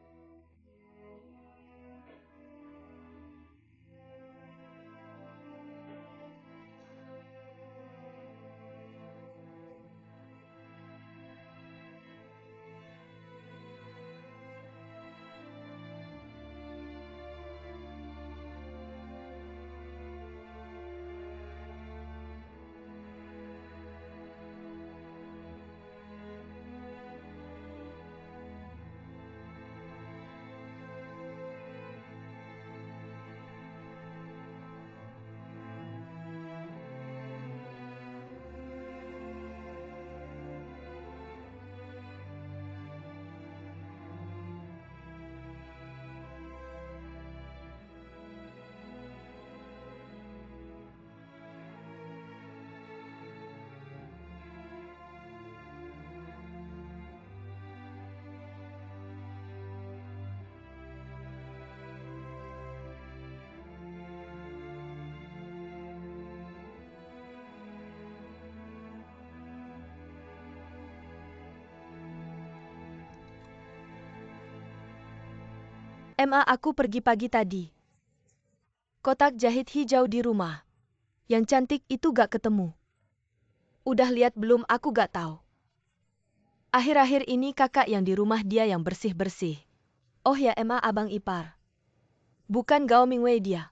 Aku pergi pagi tadi. Kotak jahit hijau di rumah. Yang cantik itu gak ketemu. Udah lihat belum? Aku gak tahu. Akhir-akhir ini kakak yang di rumah dia yang bersih-bersih. Oh ya, abang ipar. Bukan Gao Mingwei dia.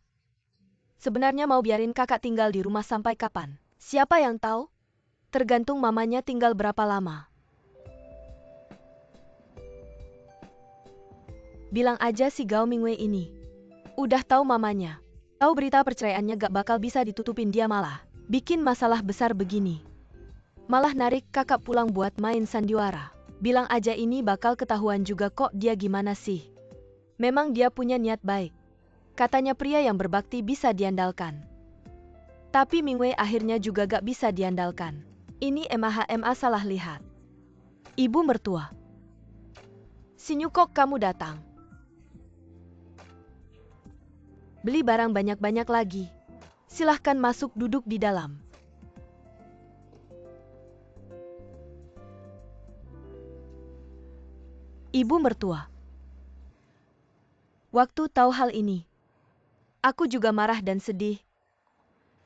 Sebenarnya mau biarin kakak tinggal di rumah sampai kapan? Siapa yang tahu? Tergantung mamanya tinggal berapa lama. Bilang aja si Gao Mingwei ini. Udah tahu mamanya. Tahu berita perceraiannya gak bakal bisa ditutupin, dia malah bikin masalah besar begini. Malah narik kakak pulang buat main sandiwara. Bilang aja ini bakal ketahuan juga kok dia gimana sih. Memang dia punya niat baik. Katanya pria yang berbakti bisa diandalkan. Tapi Mingwei akhirnya juga gak bisa diandalkan. Ini salah lihat. Ibu mertua. Sinyu, kok kamu datang? Beli barang banyak-banyak lagi. Silahkan masuk duduk di dalam. Ibu mertua. Waktu tahu hal ini, aku juga marah dan sedih.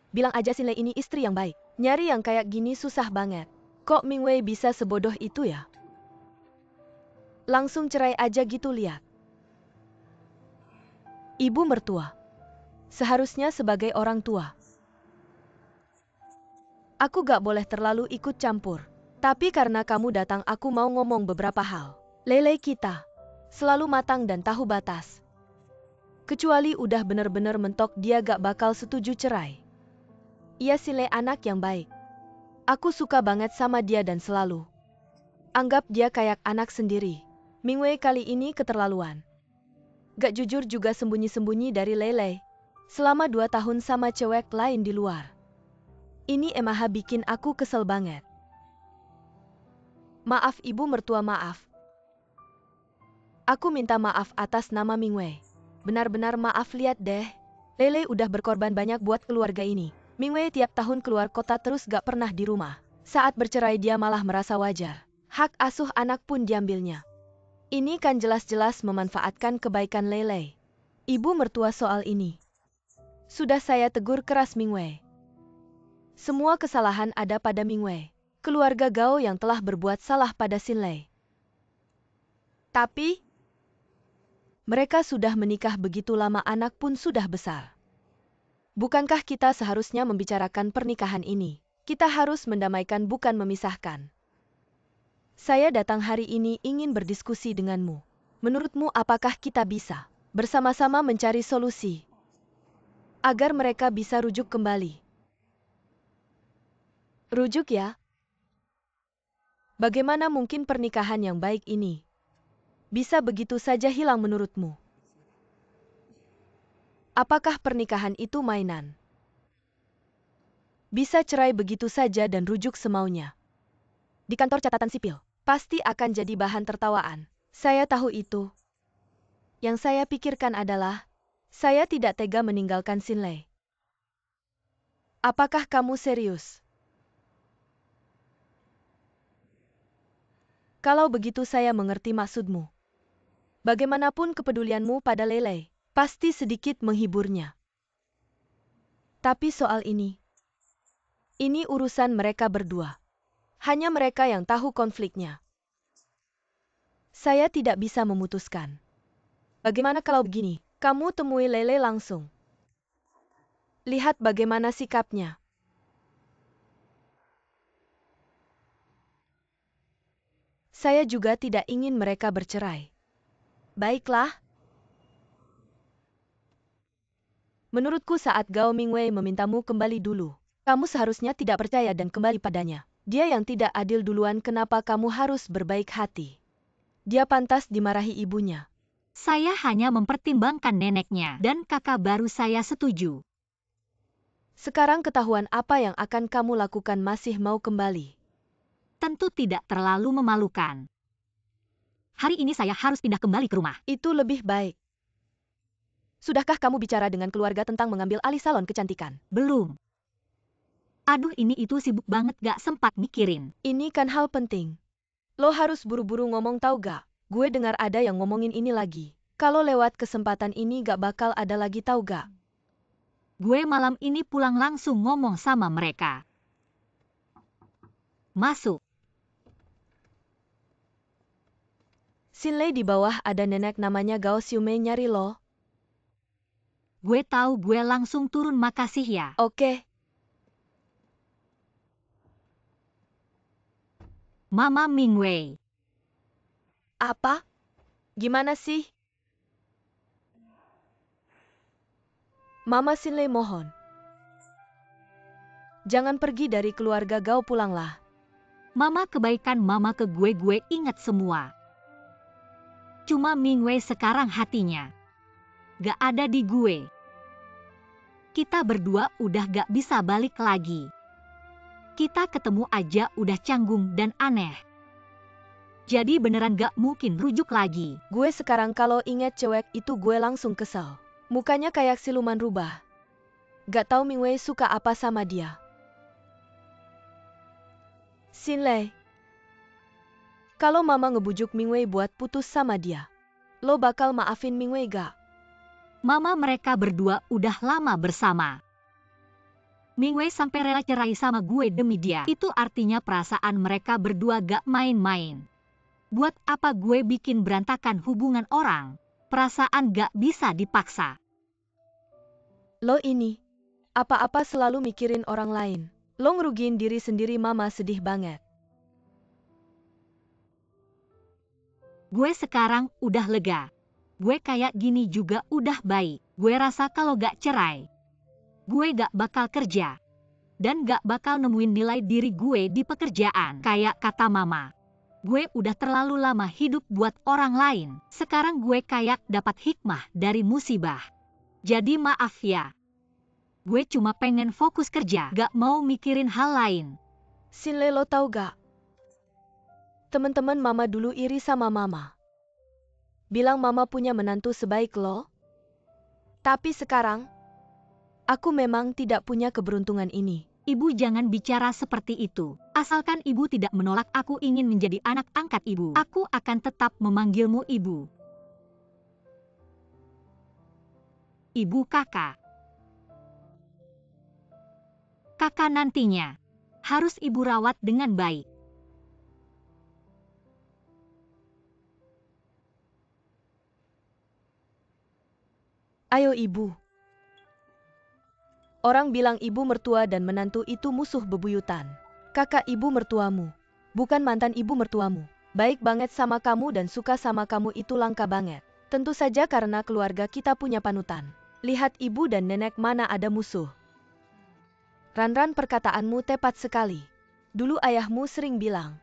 Bilang aja Sinlei ini istri yang baik. Nyari yang kayak gini susah banget. Kok Mingwei bisa sebodoh itu ya? Langsung cerai aja gitu, lihat. Ibu mertua. Seharusnya sebagai orang tua, aku gak boleh terlalu ikut campur. Tapi karena kamu datang, aku mau ngomong beberapa hal. Lele kita selalu matang dan tahu batas. Kecuali udah bener-bener mentok, dia gak bakal setuju cerai. Ia Sinlei anak yang baik. Aku suka banget sama dia dan selalu anggap dia kayak anak sendiri. Mingwei kali ini keterlaluan. Gak jujur juga, sembunyi-sembunyi dari Lele. Selama 2 tahun sama cewek lain di luar. Ini bikin aku kesel banget. Maaf ibu mertua, maaf. Aku minta maaf atas nama Mingwei. Benar-benar maaf, lihat deh. Lele udah berkorban banyak buat keluarga ini. Mingwei tiap tahun keluar kota terus gak pernah di rumah. Saat bercerai dia malah merasa wajar. Hak asuh anak pun diambilnya. Ini kan jelas-jelas memanfaatkan kebaikan Lele. Ibu mertua, soal ini sudah saya tegur keras Mingwei. Semua kesalahan ada pada Mingwei. Keluarga Gao yang telah berbuat salah pada Sinlei. Tapi mereka sudah menikah begitu lama, anak pun sudah besar. Bukankah kita seharusnya membicarakan pernikahan ini? Kita harus mendamaikan, bukan memisahkan. Saya datang hari ini ingin berdiskusi denganmu. Menurutmu apakah kita bisa bersama-sama mencari solusi agar mereka bisa rujuk kembali? Rujuk ya? Bagaimana mungkin pernikahan yang baik ini bisa begitu saja hilang menurutmu? Apakah pernikahan itu mainan? Bisa cerai begitu saja dan rujuk semaunya. Di kantor catatan sipil, pasti akan jadi bahan tertawaan. Saya tahu itu. Yang saya pikirkan adalah, saya tidak tega meninggalkan Sinlei. Apakah kamu serius? Kalau begitu saya mengerti maksudmu. Bagaimanapun kepedulianmu pada Lele, pasti sedikit menghiburnya. Tapi soal ini urusan mereka berdua. Hanya mereka yang tahu konfliknya. Saya tidak bisa memutuskan. Bagaimana kalau begini? Kamu temui Lele langsung. Lihat bagaimana sikapnya. Saya juga tidak ingin mereka bercerai. Baiklah. Menurutku saat Gao Mingwei memintamu kembali dulu, kamu seharusnya tidak percaya dan kembali padanya. Dia yang tidak adil duluan, kenapa kamu harus berbaik hati? Dia pantas dimarahi ibunya. Saya hanya mempertimbangkan neneknya dan kakak baru saya setuju. Sekarang ketahuan apa yang akan kamu lakukan, masih mau kembali? Tentu tidak terlalu memalukan. Hari ini saya harus pindah kembali ke rumah. Itu lebih baik. Sudahkah kamu bicara dengan keluarga tentang mengambil alih salon kecantikan? Belum. Aduh, ini itu sibuk banget, gak sempat mikirin. Ini kan hal penting. Lo harus buru-buru ngomong, tahu gak? Gue dengar ada yang ngomongin ini lagi. Kalau lewat kesempatan ini gak bakal ada lagi tahu gak? Gue malam ini pulang langsung ngomong sama mereka. Masuk. Sinlei di bawah ada nenek namanya Gao Xiumei nyari lo. Gue tahu, gue langsung turun, makasih ya. Oke. Mama Mingwei. Apa? Gimana sih? Mama Sinlei mohon. Jangan pergi dari keluarga Gao, pulanglah. Mama, kebaikan mama ke gue ingat semua. Cuma Mingwei sekarang hatinya gak ada di gue. Kita berdua udah gak bisa balik lagi. Kita ketemu aja udah canggung dan aneh. Jadi beneran gak mungkin rujuk lagi. Gue sekarang kalau inget cewek itu gue langsung kesel. Mukanya kayak siluman rubah. Gak tahu Mingwei suka apa sama dia. Sinlei, kalau mama ngebujuk Mingwei buat putus sama dia, lo bakal maafin Mingwei gak? Mama, mereka berdua udah lama bersama. Mingwei sampai rela cerai sama gue demi dia. Itu artinya perasaan mereka berdua gak main-main. Buat apa gue bikin berantakan hubungan orang? Perasaan gak bisa dipaksa. Lo ini, apa-apa selalu mikirin orang lain. Lo ngerugiin diri sendiri. Mama sedih banget. Gue sekarang udah lega. Gue kayak gini juga udah baik. Gue rasa kalau gak cerai, gue gak bakal kerja. Dan gak bakal nemuin nilai diri gue di pekerjaan. Kayak kata mama, gue udah terlalu lama hidup buat orang lain. Sekarang gue kayak dapat hikmah dari musibah. Jadi maaf ya. Gue cuma pengen fokus kerja, gak mau mikirin hal lain. Sinlei, lo tau gak? Temen-temen mama dulu iri sama mama. Bilang mama punya menantu sebaik lo. Tapi sekarang, aku memang tidak punya keberuntungan ini. Ibu jangan bicara seperti itu. Asalkan ibu tidak menolak aku ingin menjadi anak angkat ibu, aku akan tetap memanggilmu ibu. Ibu kakak. Kakak nantinya harus ibu rawat dengan baik. Ayo ibu. Orang bilang ibu mertua dan menantu itu musuh bebuyutan. Kakak ibu mertuamu, bukan mantan ibu mertuamu. Baik banget sama kamu dan suka sama kamu itu langka banget. Tentu saja karena keluarga kita punya panutan. Lihat ibu dan nenek mana ada musuh. Ranran, perkataanmu tepat sekali. Dulu ayahmu sering bilang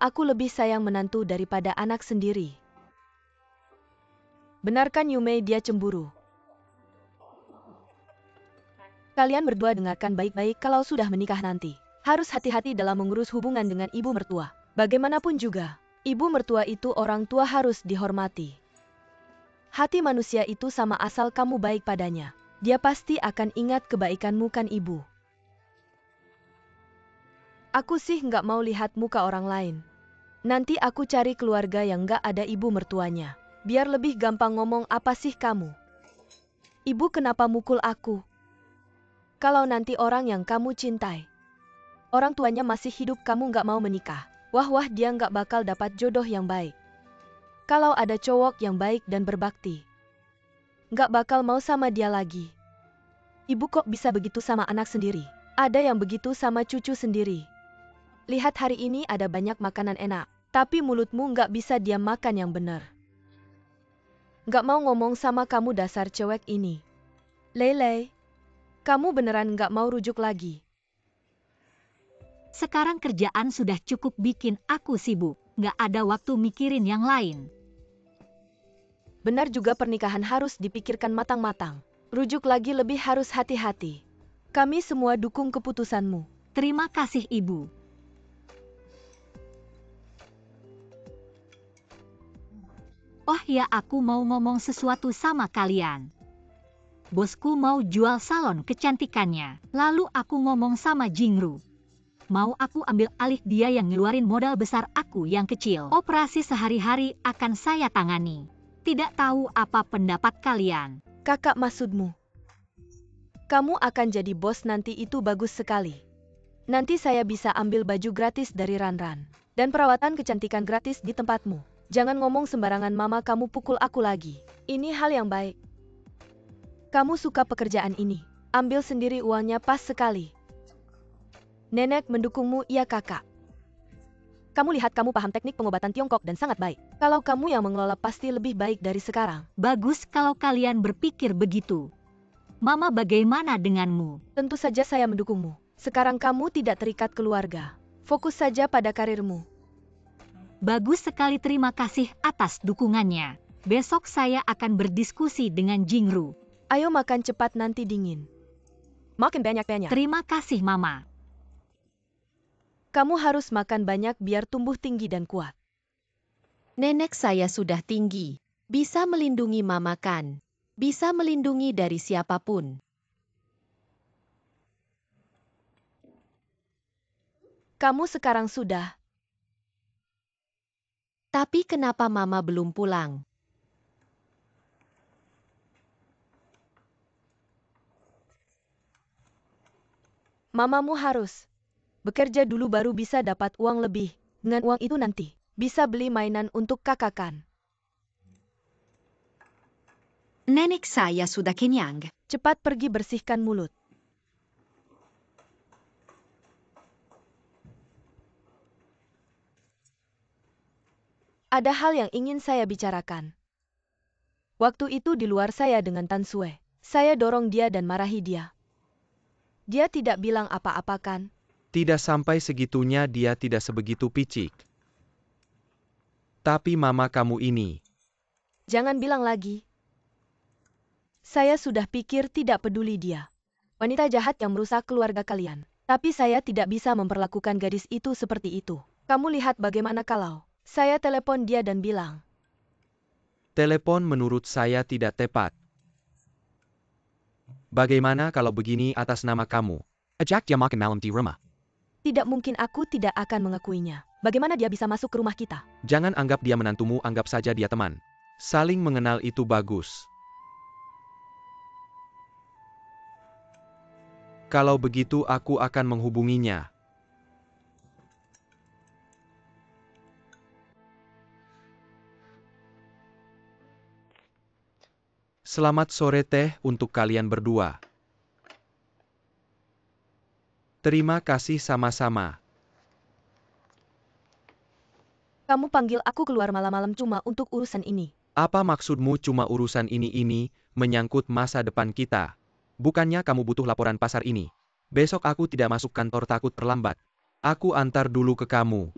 aku lebih sayang menantu daripada anak sendiri. Benarkan Yumei dia cemburu? Kalian berdua dengarkan baik-baik, kalau sudah menikah nanti, harus hati-hati dalam mengurus hubungan dengan ibu mertua. Bagaimanapun juga, ibu mertua itu orang tua, harus dihormati. Hati manusia itu sama, asal kamu baik padanya. Dia pasti akan ingat kebaikanmu kan ibu? Aku sih nggak mau lihat muka orang lain. Nanti aku cari keluarga yang nggak ada ibu mertuanya. Biar lebih gampang ngomong. Apa sih kamu? Ibu kenapa mukul aku? Kalau nanti orang yang kamu cintai, orang tuanya masih hidup, kamu nggak mau menikah. Wah, dia nggak bakal dapat jodoh yang baik. Kalau ada cowok yang baik dan berbakti, nggak bakal mau sama dia lagi. Ibu kok bisa begitu sama anak sendiri? Ada yang begitu sama cucu sendiri. Lihat hari ini ada banyak makanan enak, tapi mulutmu nggak bisa diam makan yang benar. Nggak mau ngomong sama kamu, dasar cewek ini. Lele, kamu beneran nggak mau rujuk lagi? Sekarang kerjaan sudah cukup bikin aku sibuk. Nggak ada waktu mikirin yang lain. Benar juga, pernikahan harus dipikirkan matang-matang. Rujuk lagi lebih harus hati-hati. Kami semua dukung keputusanmu. Terima kasih ibu. Oh ya, aku mau ngomong sesuatu sama kalian. Bosku mau jual salon kecantikannya. Lalu aku ngomong sama Jingru. Mau aku ambil alih dia yang ngeluarin modal besar aku yang kecil. Operasi sehari-hari akan saya tangani. Tidak tahu apa pendapat kalian. Kakak, maksudmu? Kamu akan jadi bos nanti, itu bagus sekali. Nanti saya bisa ambil baju gratis dari Ranran. Dan perawatan kecantikan gratis di tempatmu. Jangan ngomong sembarangan, mama kamu pukul aku lagi. Ini hal yang baik. Kamu suka pekerjaan ini. Ambil sendiri uangnya, pas sekali. Nenek mendukungmu, iya kakak. Kamu lihat, kamu paham teknik pengobatan Tiongkok dan sangat baik. Kalau kamu yang mengelola pasti lebih baik dari sekarang. Bagus kalau kalian berpikir begitu. Mama, bagaimana denganmu? Tentu saja saya mendukungmu. Sekarang kamu tidak terikat keluarga. Fokus saja pada karirmu. Bagus sekali, terima kasih atas dukungannya. Besok saya akan berdiskusi dengan Jingru. Ayo makan cepat, nanti dingin. Makan banyak-banyak. Terima kasih, Mama. Kamu harus makan banyak biar tumbuh tinggi dan kuat. Nenek saya sudah tinggi. Bisa melindungi mama kan? Bisa melindungi dari siapapun. Kamu sekarang sudah. Tapi kenapa mama belum pulang? Mamamu harus bekerja dulu baru bisa dapat uang lebih. Dengan uang itu nanti bisa beli mainan untuk kakak kan. Nenek saya sudah kenyang. Cepat pergi bersihkan mulut. Ada hal yang ingin saya bicarakan. Waktu itu di luar saya dengan Tan Sue. Saya dorong dia dan marahi dia. Dia tidak bilang apa-apa kan? Tidak sampai segitunya, dia tidak sebegitu picik. Tapi mama kamu ini. Jangan bilang lagi. Saya sudah pikir tidak peduli dia. Wanita jahat yang merusak keluarga kalian. Tapi saya tidak bisa memperlakukan gadis itu seperti itu. Kamu lihat bagaimana kalau saya telepon dia dan bilang. Telepon menurut saya tidak tepat. Bagaimana kalau begini atas nama kamu? Ajak dia makan malam di rumah. Tidak mungkin, aku tidak akan mengakuinya. Bagaimana dia bisa masuk ke rumah kita? Jangan anggap dia menantumu, anggap saja dia teman. Saling mengenal itu bagus. Kalau begitu aku akan menghubunginya. Selamat sore teh untuk kalian berdua. Terima kasih sama-sama. Kamu panggil aku keluar malam-malam cuma untuk urusan ini. Apa maksudmu cuma urusan ini menyangkut masa depan kita? Bukannya kamu butuh laporan pasar ini? Besok aku tidak masuk kantor, takut terlambat. Aku antar dulu ke kamu.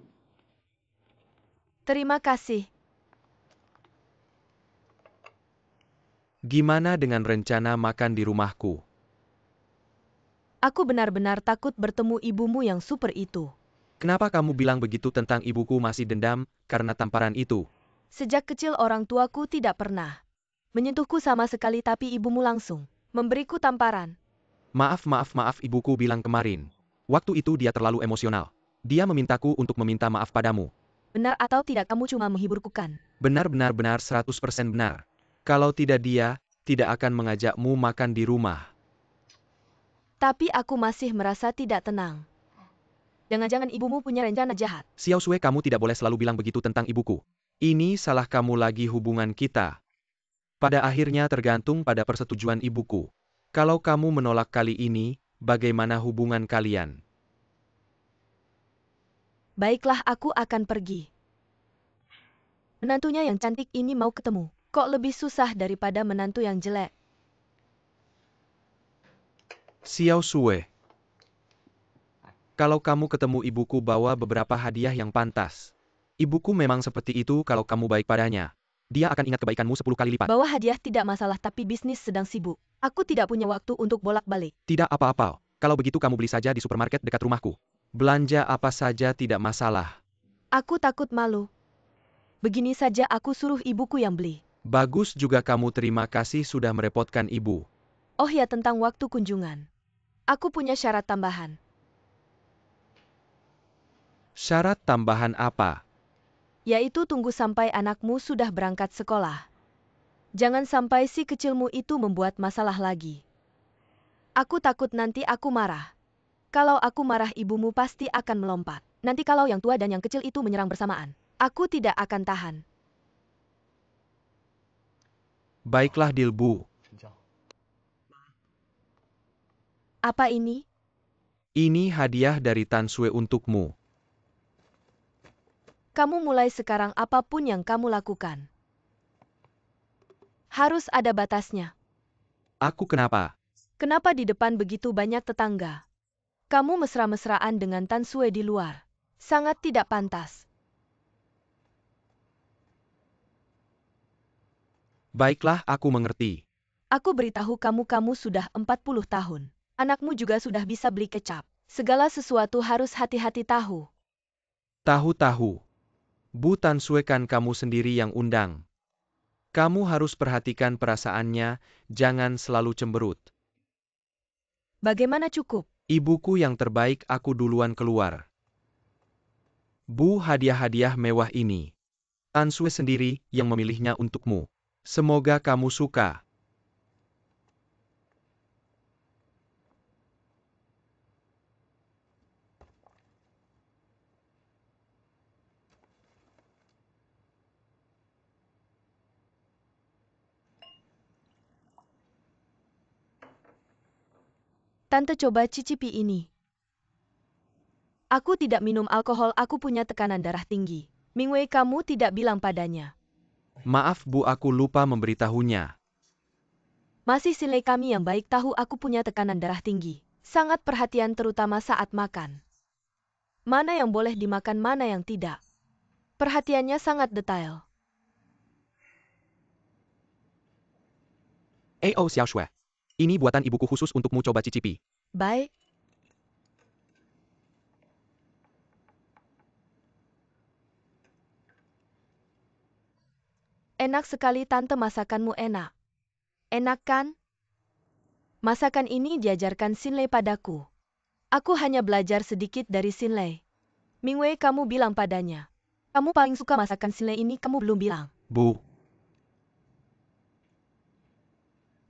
Terima kasih. Gimana dengan rencana makan di rumahku? Aku benar-benar takut bertemu ibumu yang super itu. Kenapa kamu bilang begitu tentang ibuku? Masih dendam karena tamparan itu? Sejak kecil orang tuaku tidak pernah menyentuhku sama sekali, tapi ibumu langsung memberiku tamparan. Maaf, ibuku bilang kemarin. Waktu itu dia terlalu emosional. Dia memintaku untuk meminta maaf padamu. Benar atau tidak, kamu cuma menghiburku kan? Benar, 100% benar. Kalau tidak, dia tidak akan mengajakmu makan di rumah. Tapi aku masih merasa tidak tenang. Jangan-jangan ibumu punya rencana jahat. Xiao Sue, kamu tidak boleh selalu bilang begitu tentang ibuku. Ini salah kamu lagi. Hubungan kita pada akhirnya tergantung pada persetujuan ibuku. Kalau kamu menolak kali ini, bagaimana hubungan kalian? Baiklah, aku akan pergi. Menantunya yang cantik ini mau ketemu. Kok lebih susah daripada menantu yang jelek? Xiao Sue, kalau kamu ketemu ibuku, bawa beberapa hadiah yang pantas. Ibuku memang seperti itu, kalau kamu baik padanya, dia akan ingat kebaikanmu 10 kali lipat. Bawa hadiah tidak masalah, tapi bisnis sedang sibuk. Aku tidak punya waktu untuk bolak-balik. Tidak apa-apa, kalau begitu kamu beli saja di supermarket dekat rumahku. Belanja apa saja tidak masalah. Aku takut malu. Begini saja aku suruh ibuku yang beli. Bagus juga kamu, terima kasih sudah merepotkan ibu. Oh ya, tentang waktu kunjungan. Aku punya syarat tambahan. Syarat tambahan apa? Yaitu tunggu sampai anakmu sudah berangkat sekolah. Jangan sampai si kecilmu itu membuat masalah lagi. Aku takut nanti aku marah. Kalau aku marah ibumu pasti akan melompat. Nanti kalau yang tua dan yang kecil itu menyerang bersamaan, aku tidak akan tahan. Baiklah deal, Bu. Apa ini? Ini hadiah dari Tan Sue untukmu. Kamu mulai sekarang apapun yang kamu lakukan harus ada batasnya. Aku kenapa? Kenapa di depan begitu banyak tetangga? Kamu mesra-mesraan dengan Tan Sue di luar. Sangat tidak pantas. Baiklah, aku mengerti. Aku beritahu kamu sudah 40 tahun. Anakmu juga sudah bisa beli kecap. Segala sesuatu harus hati-hati tahu. Tahu-tahu. Bu Tan Sue kan kamu sendiri yang undang. Kamu harus perhatikan perasaannya, jangan selalu cemberut. Bagaimana cukup? Ibuku yang terbaik, aku duluan keluar. Bu, hadiah-hadiah mewah ini. Tan Sue sendiri yang memilihnya untukmu. Semoga kamu suka. Tante coba cicipi ini. Aku tidak minum alkohol, aku punya tekanan darah tinggi. Mingwei kamu tidak bilang padanya. Maaf Bu, aku lupa memberitahunya. Masih Sinlei kami yang baik tahu aku punya tekanan darah tinggi. Sangat perhatian terutama saat makan. Mana yang boleh dimakan, mana yang tidak. Perhatiannya sangat detail. Oh Xiao Shui. Ini buatan ibuku khusus untukmu, coba cicipi. Baik. Enak sekali tante, masakanmu enak. Enak kan? Masakan ini diajarkan Sinlei padaku. Aku hanya belajar sedikit dari Sinlei. Mingwei kamu bilang padanya. Kamu paling suka masakan Sinlei ini, kamu belum bilang. Bu,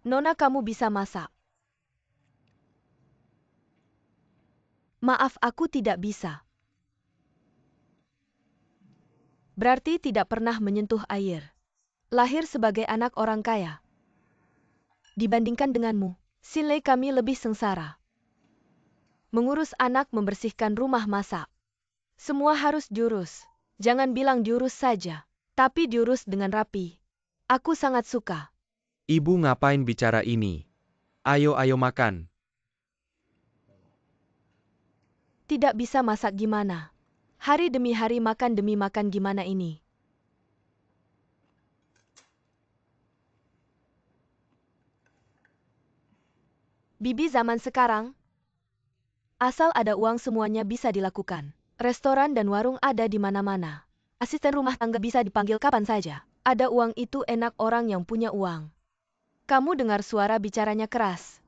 Nona kamu bisa masak. Maaf aku tidak bisa. Berarti tidak pernah menyentuh air. Lahir sebagai anak orang kaya. Dibandingkan denganmu, Sinlei kami lebih sengsara. Mengurus anak, membersihkan rumah, masak. Semua harus jurus. Jangan bilang jurus saja, tapi diurus dengan rapi. Aku sangat suka. ibu ngapain bicara ini? Ayo makan. Tidak bisa masak gimana? Hari demi hari, makan demi makan, gimana ini? Bibi zaman sekarang, asal ada uang semuanya bisa dilakukan. Restoran dan warung ada di mana-mana. Asisten rumah tangga bisa dipanggil kapan saja. Ada uang itu enak orang yang punya uang. Kamu dengar suara bicaranya keras.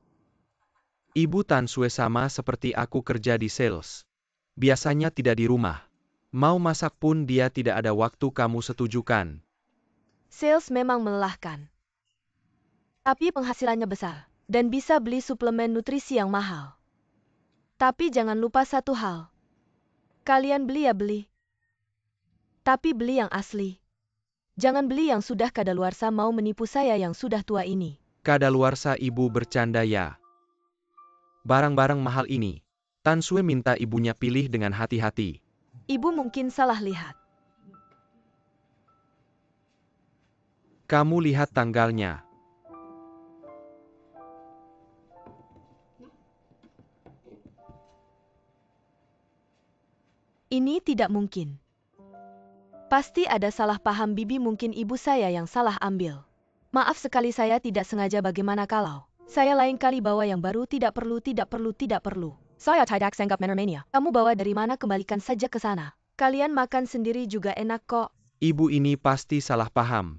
Ibu Tan Sue sama seperti aku, kerja di sales. Biasanya tidak di rumah. Mau masak pun dia tidak ada waktu, kamu setujukan? Sales memang melelahkan. Tapi penghasilannya besar. Dan bisa beli suplemen nutrisi yang mahal. Tapi jangan lupa satu hal. Kalian beli ya beli. Tapi beli yang asli. Jangan beli yang sudah kadaluarsa, mau menipu saya yang sudah tua ini. Kadaluarsa, ibu bercanda ya. Barang-barang mahal ini. Tan Sue minta ibunya pilih dengan hati-hati. Ibu mungkin salah lihat. Kamu lihat tanggalnya. Ini tidak mungkin. Pasti ada salah paham Bibi, mungkin ibu saya yang salah ambil. Maaf sekali, saya tidak sengaja. Bagaimana kalau saya lain kali bawa yang baru? Tidak perlu. Saya tidak sanggap menermania. Kamu bawa dari mana? Kembalikan saja ke sana. Kalian makan sendiri juga enak kok. Ibu ini pasti salah paham.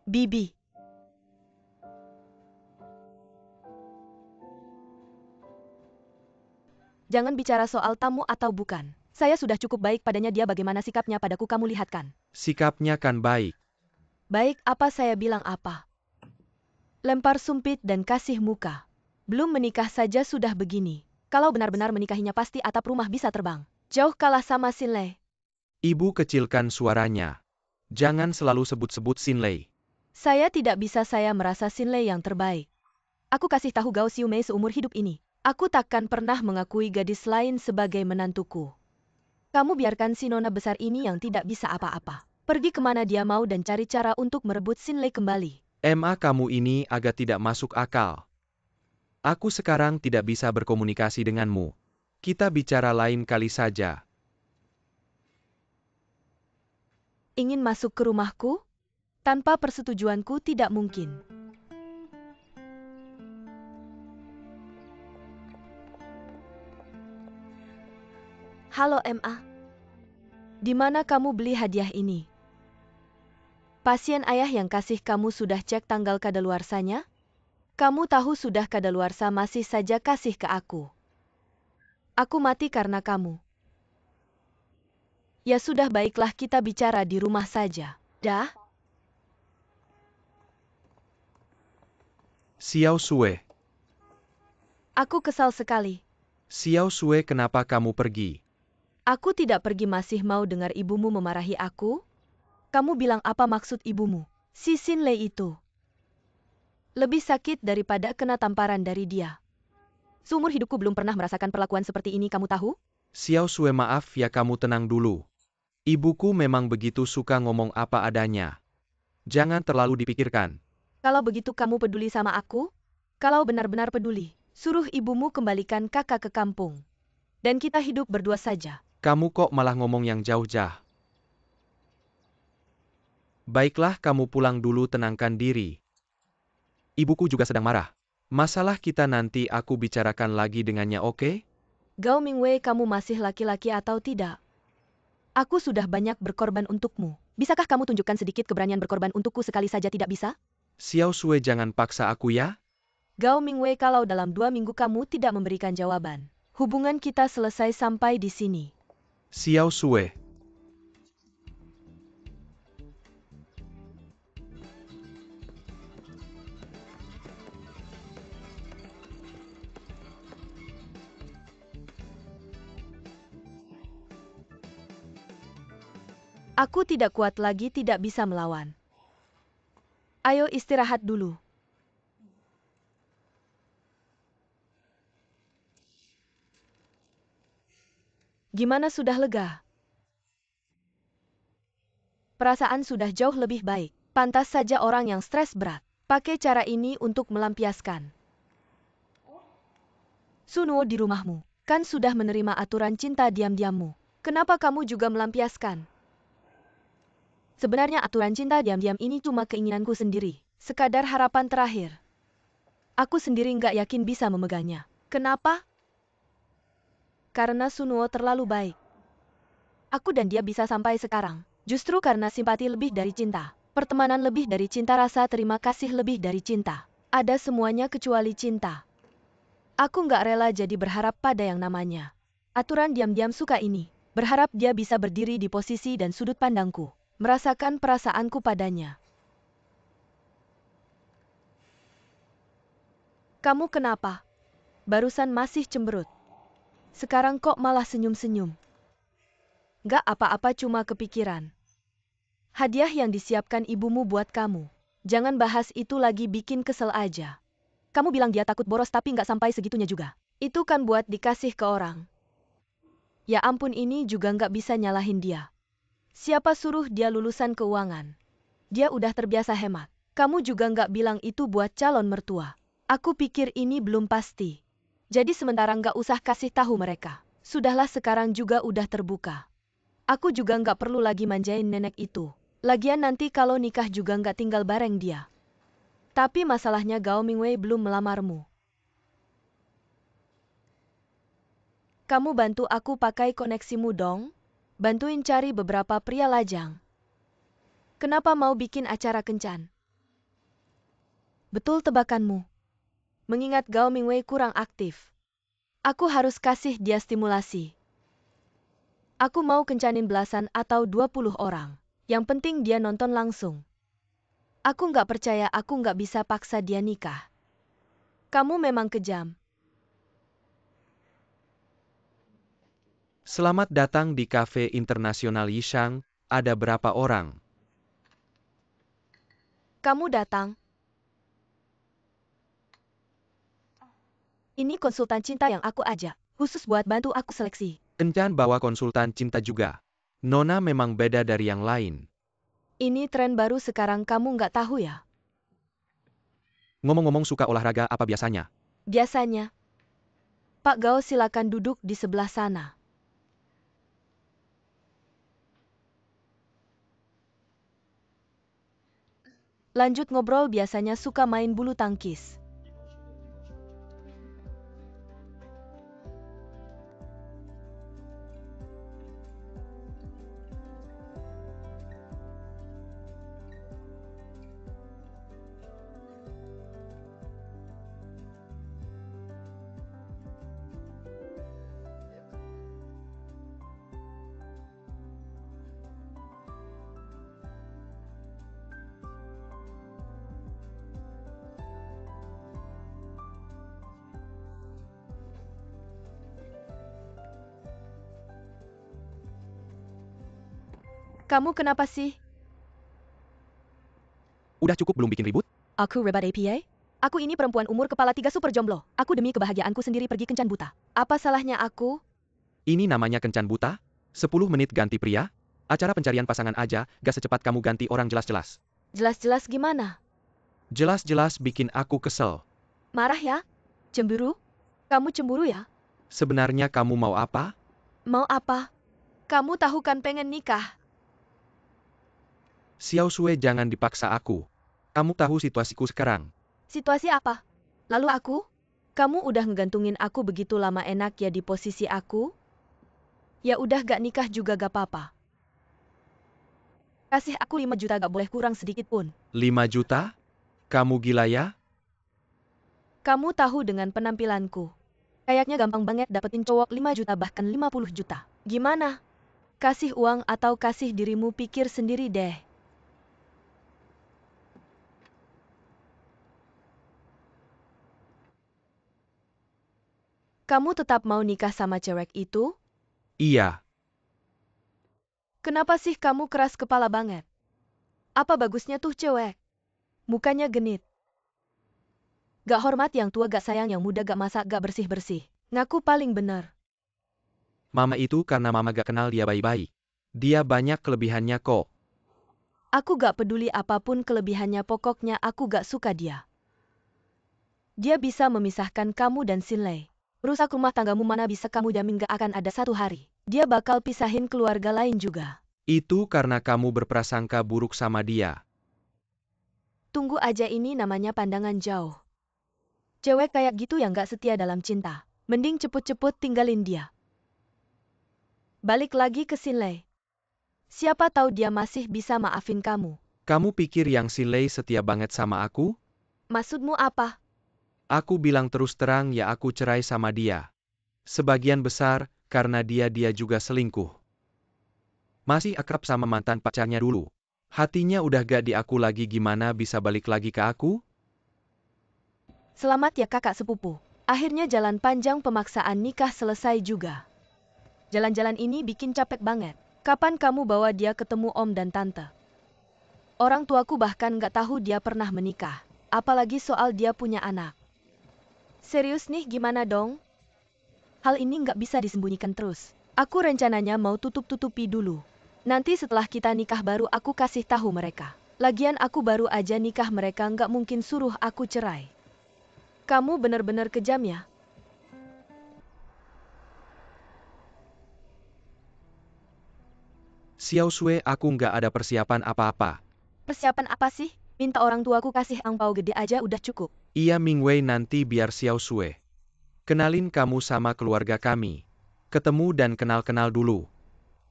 Bibi. Jangan bicara soal tamu atau bukan. Saya sudah cukup baik padanya, dia bagaimana sikapnya padaku kamu lihat kan. Sikapnya kan baik. Baik, apa saya bilang apa? Lempar sumpit dan kasih muka. Belum menikah saja sudah begini. Kalau benar-benar menikahinya pasti atap rumah bisa terbang. Jauh kalah sama Sinlei. Ibu kecilkan suaranya. Jangan selalu sebut-sebut Sinlei. Saya tidak bisa, saya merasa Sinlei yang terbaik. Aku kasih tahu Gao Xiumei seumur hidup ini. Aku takkan pernah mengakui gadis lain sebagai menantuku. Kamu biarkan si nona besar ini yang tidak bisa apa-apa. Pergi kemana dia mau dan cari cara untuk merebut Sinlei kembali. Kamu ini agak tidak masuk akal. Aku sekarang tidak bisa berkomunikasi denganmu. Kita bicara lain kali saja. Ingin masuk ke rumahku? Tanpa persetujuanku tidak mungkin. Halo MA. Di mana kamu beli hadiah ini? Pasien ayah yang kasih kamu sudah cek tanggal kadaluarsanya? Kamu tahu sudah kadaluarsa masih saja kasih ke aku. Aku mati karena kamu. Ya sudah, baiklah, kita bicara di rumah saja. Dah? Xiao Sue. Aku kesal sekali. Xiao Sue, kenapa kamu pergi? Aku tidak pergi, masih mau dengar ibumu memarahi aku? Kamu bilang apa maksud ibumu? Si Sinlei itu lebih sakit daripada kena tamparan dari dia. Seumur hidupku belum pernah merasakan perlakuan seperti ini, kamu tahu? Xiao Sue, maaf ya, kamu tenang dulu. Ibuku memang begitu suka ngomong apa adanya. Jangan terlalu dipikirkan. Kalau begitu kamu peduli sama aku? Kalau benar-benar peduli, suruh ibumu kembalikan kakak ke kampung. Dan kita hidup berdua saja. Kamu kok malah ngomong yang jauh-jauh? Baiklah, kamu pulang dulu, tenangkan diri. Ibuku juga sedang marah. Masalah kita nanti aku bicarakan lagi dengannya, oke? Gao Mingwei, kamu masih laki-laki atau tidak? Aku sudah banyak berkorban untukmu. Bisakah kamu tunjukkan sedikit keberanian berkorban untukku sekali saja, tidak bisa? Xiao Sue, jangan paksa aku ya. Gao Mingwei, kalau dalam 2 minggu kamu tidak memberikan jawaban, hubungan kita selesai sampai di sini. Xiao Sue. Aku tidak kuat lagi, tidak bisa melawan. Ayo istirahat dulu. Gimana, sudah lega? Perasaan sudah jauh lebih baik. Pantas saja orang yang stres berat pakai cara ini untuk melampiaskan. Sunuo di rumahmu, kan sudah menerima aturan cinta diam-diammu. Kenapa kamu juga melampiaskan? Sebenarnya aturan cinta diam-diam ini cuma keinginanku sendiri. Sekadar harapan terakhir. Aku sendiri nggak yakin bisa memegangnya. Kenapa? Karena Sunuo terlalu baik. Aku dan dia bisa sampai sekarang. Justru karena simpati lebih dari cinta. Pertemanan lebih dari cinta, rasa terima kasih lebih dari cinta. Ada semuanya kecuali cinta. Aku nggak rela jadi berharap pada yang namanya aturan diam-diam suka ini. Berharap dia bisa berdiri di posisi dan sudut pandangku. Merasakan perasaanku padanya. Kamu kenapa? Barusan masih cemberut. Sekarang kok malah senyum-senyum? Gak apa-apa, cuma kepikiran. Hadiah yang disiapkan ibumu buat kamu. Jangan bahas itu lagi, bikin kesel aja. Kamu bilang dia takut boros tapi gak sampai segitunya juga. Itu kan buat dikasih ke orang. Ya ampun, ini juga gak bisa nyalahin dia. Siapa suruh dia lulusan keuangan? Dia udah terbiasa hemat. Kamu juga nggak bilang itu buat calon mertua. Aku pikir ini belum pasti. Jadi sementara nggak usah kasih tahu mereka. Sudahlah, sekarang juga udah terbuka. Aku juga nggak perlu lagi manjain nenek itu. Lagian nanti kalau nikah juga nggak tinggal bareng dia. Tapi masalahnya Gao Mingwei belum melamarmu. Kamu bantu aku pakai koneksimu dong. Bantuin cari beberapa pria lajang. Kenapa mau bikin acara kencan? Betul tebakanmu. Mengingat Gao Mingwei kurang aktif. Aku harus kasih dia stimulasi. Aku mau kencanin belasan atau 20 orang. Yang penting dia nonton langsung. Aku nggak percaya aku nggak bisa paksa dia nikah. Kamu memang kejam. Selamat datang di Cafe Internasional Yishang, ada berapa orang? Kamu datang. Ini konsultan cinta yang aku ajak, khusus buat bantu aku seleksi. Kencan bawa konsultan cinta juga. Nona memang beda dari yang lain. Ini tren baru sekarang kamu nggak tahu ya? Ngomong-ngomong suka olahraga apa biasanya? Biasanya. Pak Gao silakan duduk di sebelah sana. Lanjut ngobrol biasanya suka main bulu tangkis. Kamu kenapa sih? Udah cukup belum bikin ribut? Aku Rebat APA? Aku ini perempuan umur kepala 3 super jomblo. Aku demi kebahagiaanku sendiri pergi kencan buta. Apa salahnya aku? Ini namanya kencan buta? 10 menit ganti pria? Acara pencarian pasangan aja, gak secepat kamu ganti orang jelas-jelas. Jelas-jelas gimana? Jelas-jelas bikin aku kesel. Marah ya? Cemburu? Kamu cemburu ya? Sebenarnya kamu mau apa? Mau apa? Kamu tahu kan pengen nikah. Xiao Sui jangan dipaksa aku. Kamu tahu situasiku sekarang. Situasi apa? Lalu aku? Kamu udah ngegantungin aku begitu lama enak ya di posisi aku? Ya udah gak nikah juga gak apa-apa. Kasih aku 5 juta gak boleh kurang sedikit pun. 5 juta? Kamu gila ya? Kamu tahu dengan penampilanku. Kayaknya gampang banget dapetin cowok 5 juta bahkan 50 juta. Gimana? Kasih uang atau kasih dirimu pikir sendiri deh. Kamu tetap mau nikah sama cewek itu? Iya. Kenapa sih kamu keras kepala banget? Apa bagusnya tuh cewek? Mukanya genit. Gak hormat yang tua, gak sayang yang muda, gak masak, gak bersih-bersih. Ngaku paling bener. Mama itu karena mama gak kenal dia baik-baik. Dia banyak kelebihannya kok. Aku gak peduli apapun kelebihannya, pokoknya aku gak suka dia. Dia bisa memisahkan kamu dan Sinlei. Rusak rumah tanggamu, mana bisa kamu jamin gak akan ada satu hari. Dia bakal pisahin keluarga lain juga. Itu karena kamu berprasangka buruk sama dia. Tunggu aja, ini namanya pandangan jauh. Cewek kayak gitu yang gak setia dalam cinta. Mending cepet-cepet tinggalin dia. Balik lagi ke Sinlei. Siapa tahu dia masih bisa maafin kamu. Kamu pikir yang Sinlei setia banget sama aku? Maksudmu apa? Aku bilang terus terang ya aku cerai sama dia. Sebagian besar, karena dia juga selingkuh. Masih akrab sama mantan pacarnya dulu. Hatinya udah gak di aku lagi, gimana bisa balik lagi ke aku? Selamat ya kakak sepupu. Akhirnya jalan panjang pemaksaan nikah selesai juga. Jalan-jalan ini bikin capek banget. Kapan kamu bawa dia ketemu om dan tante? Orang tuaku bahkan gak tahu dia pernah menikah. Apalagi soal dia punya anak. Serius nih, gimana dong? Hal ini nggak bisa disembunyikan terus. Aku rencananya mau tutup-tutupi dulu. Nanti setelah kita nikah baru aku kasih tahu mereka. Lagian aku baru aja nikah, mereka nggak mungkin suruh aku cerai. Kamu bener-bener kejam ya? Xiao Sui, aku nggak ada persiapan apa-apa. Persiapan apa sih? Minta orang tuaku kasih angpau gede aja udah cukup. Iya Mingwei, nanti biar Xiao Sui kenalin kamu sama keluarga kami. Ketemu dan kenal-kenal dulu.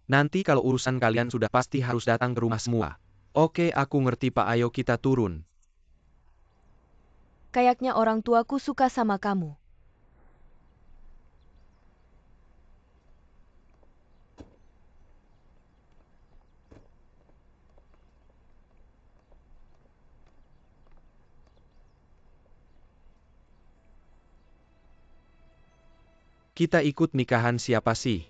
Nanti kalau urusan kalian sudah pasti harus datang ke rumah semua. Oke, aku ngerti Pak, ayo kita turun. Kayaknya orang tuaku suka sama kamu. Kita ikut nikahan siapa sih?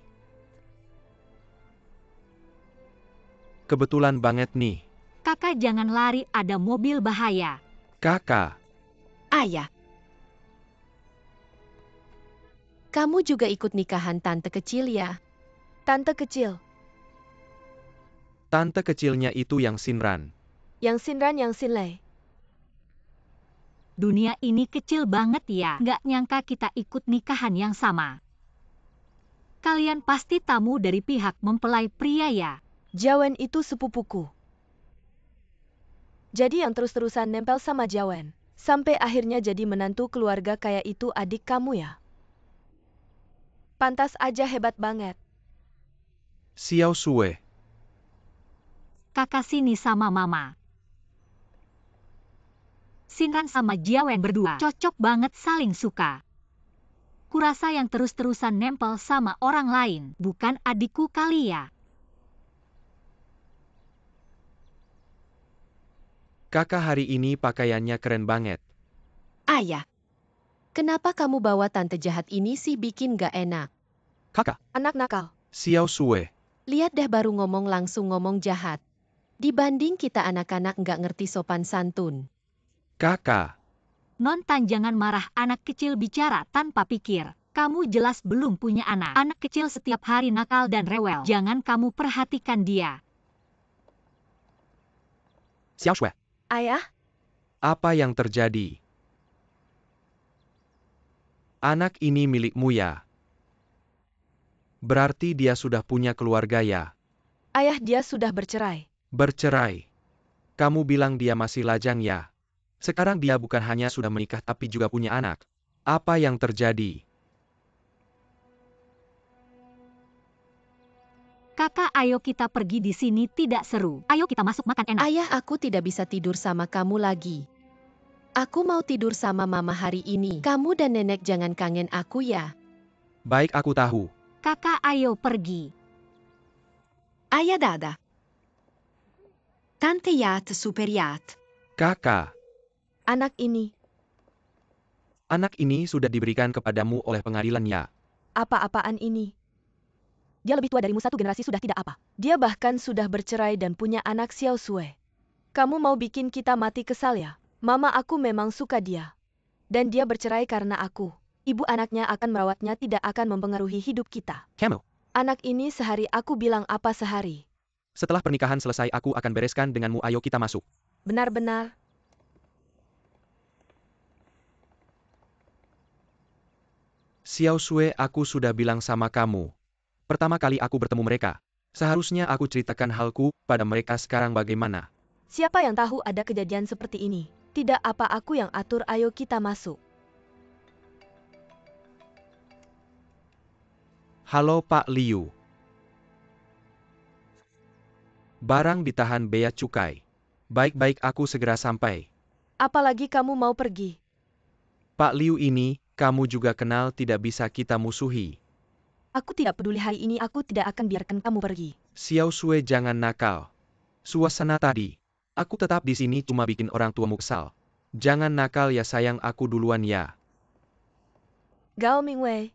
Kebetulan banget nih. Kakak jangan lari, ada mobil bahaya. Kakak, Ayah, Kamu juga ikut nikahan tante kecil ya? Tante kecil. tante kecilnya itu yang Sinran. Yang Sinran yang Sinlei. Dunia ini kecil banget ya. Nggak nyangka kita ikut nikahan yang sama. Kalian pasti tamu dari pihak mempelai pria ya. Jawen itu sepupuku. Jadi yang terus-terusan nempel sama Jawen. Sampai akhirnya jadi menantu keluarga kaya itu adik kamu ya? Pantas aja hebat banget. Xiao Sue. Kakak sini sama mama. Sinran sama Jiawen berdua cocok banget saling suka. Kurasa yang terus-terusan nempel sama orang lain, bukan adikku kali ya. Kakak hari ini pakaiannya keren banget. ayah, Kenapa kamu bawa tante jahat ini sih, bikin gak enak? Kakak, Anak nakal. Xiao Sue. Lihat deh, baru ngomong langsung ngomong jahat. Dibanding kita anak-anak nggak ngerti sopan santun. Kakak, Nontan jangan marah, anak kecil bicara tanpa pikir. Kamu jelas belum punya anak. Anak kecil setiap hari nakal dan rewel. Jangan kamu perhatikan dia. Xiao Sue. Ayah, Apa yang terjadi? Anak ini milikmu ya? Berarti dia sudah punya keluarga ya? ayah dia sudah bercerai. Bercerai. Kamu bilang dia masih lajang ya? Sekarang dia bukan hanya sudah menikah tapi juga punya anak. Apa yang terjadi? Kakak, ayo kita pergi, di sini tidak seru. Ayo kita masuk makan enak. Ayah, aku tidak bisa tidur sama kamu lagi. Aku mau tidur sama mama hari ini. Kamu dan nenek jangan kangen aku ya. Baik, aku tahu. Kakak, ayo pergi. ayah Dada. Tante Yat Super Yat. Kakak, Anak ini, anak ini sudah diberikan kepadamu oleh pengadilan ya? apa-apaan ini? Dia lebih tua darimu 1 generasi sudah tidak apa. Dia bahkan sudah bercerai dan punya anak Xiao Sue. Kamu mau bikin kita mati kesal ya? Mama aku memang suka dia. Dan dia bercerai karena aku. Ibu anaknya akan merawatnya, tidak akan mempengaruhi hidup kita. Kamu, Anak ini sehari, aku bilang apa sehari. setelah pernikahan selesai aku akan bereskan denganmu, ayo kita masuk. Benar-benar. Xiao Sue, aku sudah bilang sama kamu. Pertama kali aku bertemu mereka. Seharusnya aku ceritakan halku pada mereka, sekarang bagaimana? Siapa yang tahu ada kejadian seperti ini? Tidak apa, aku yang atur, ayo kita masuk. Halo Pak Liu. Barang ditahan bea cukai. Baik-baik, aku segera sampai. Apalagi kamu mau pergi. Pak Liu ini, kamu juga kenal, tidak bisa kita musuhi. Aku tidak peduli hari ini, aku tidak akan biarkan kamu pergi. Xiao Sue, jangan nakal. Suasana tadi. Aku tetap di sini cuma bikin orang tuamu kesal. Jangan nakal ya sayang, aku duluan ya. Gao Mingwei.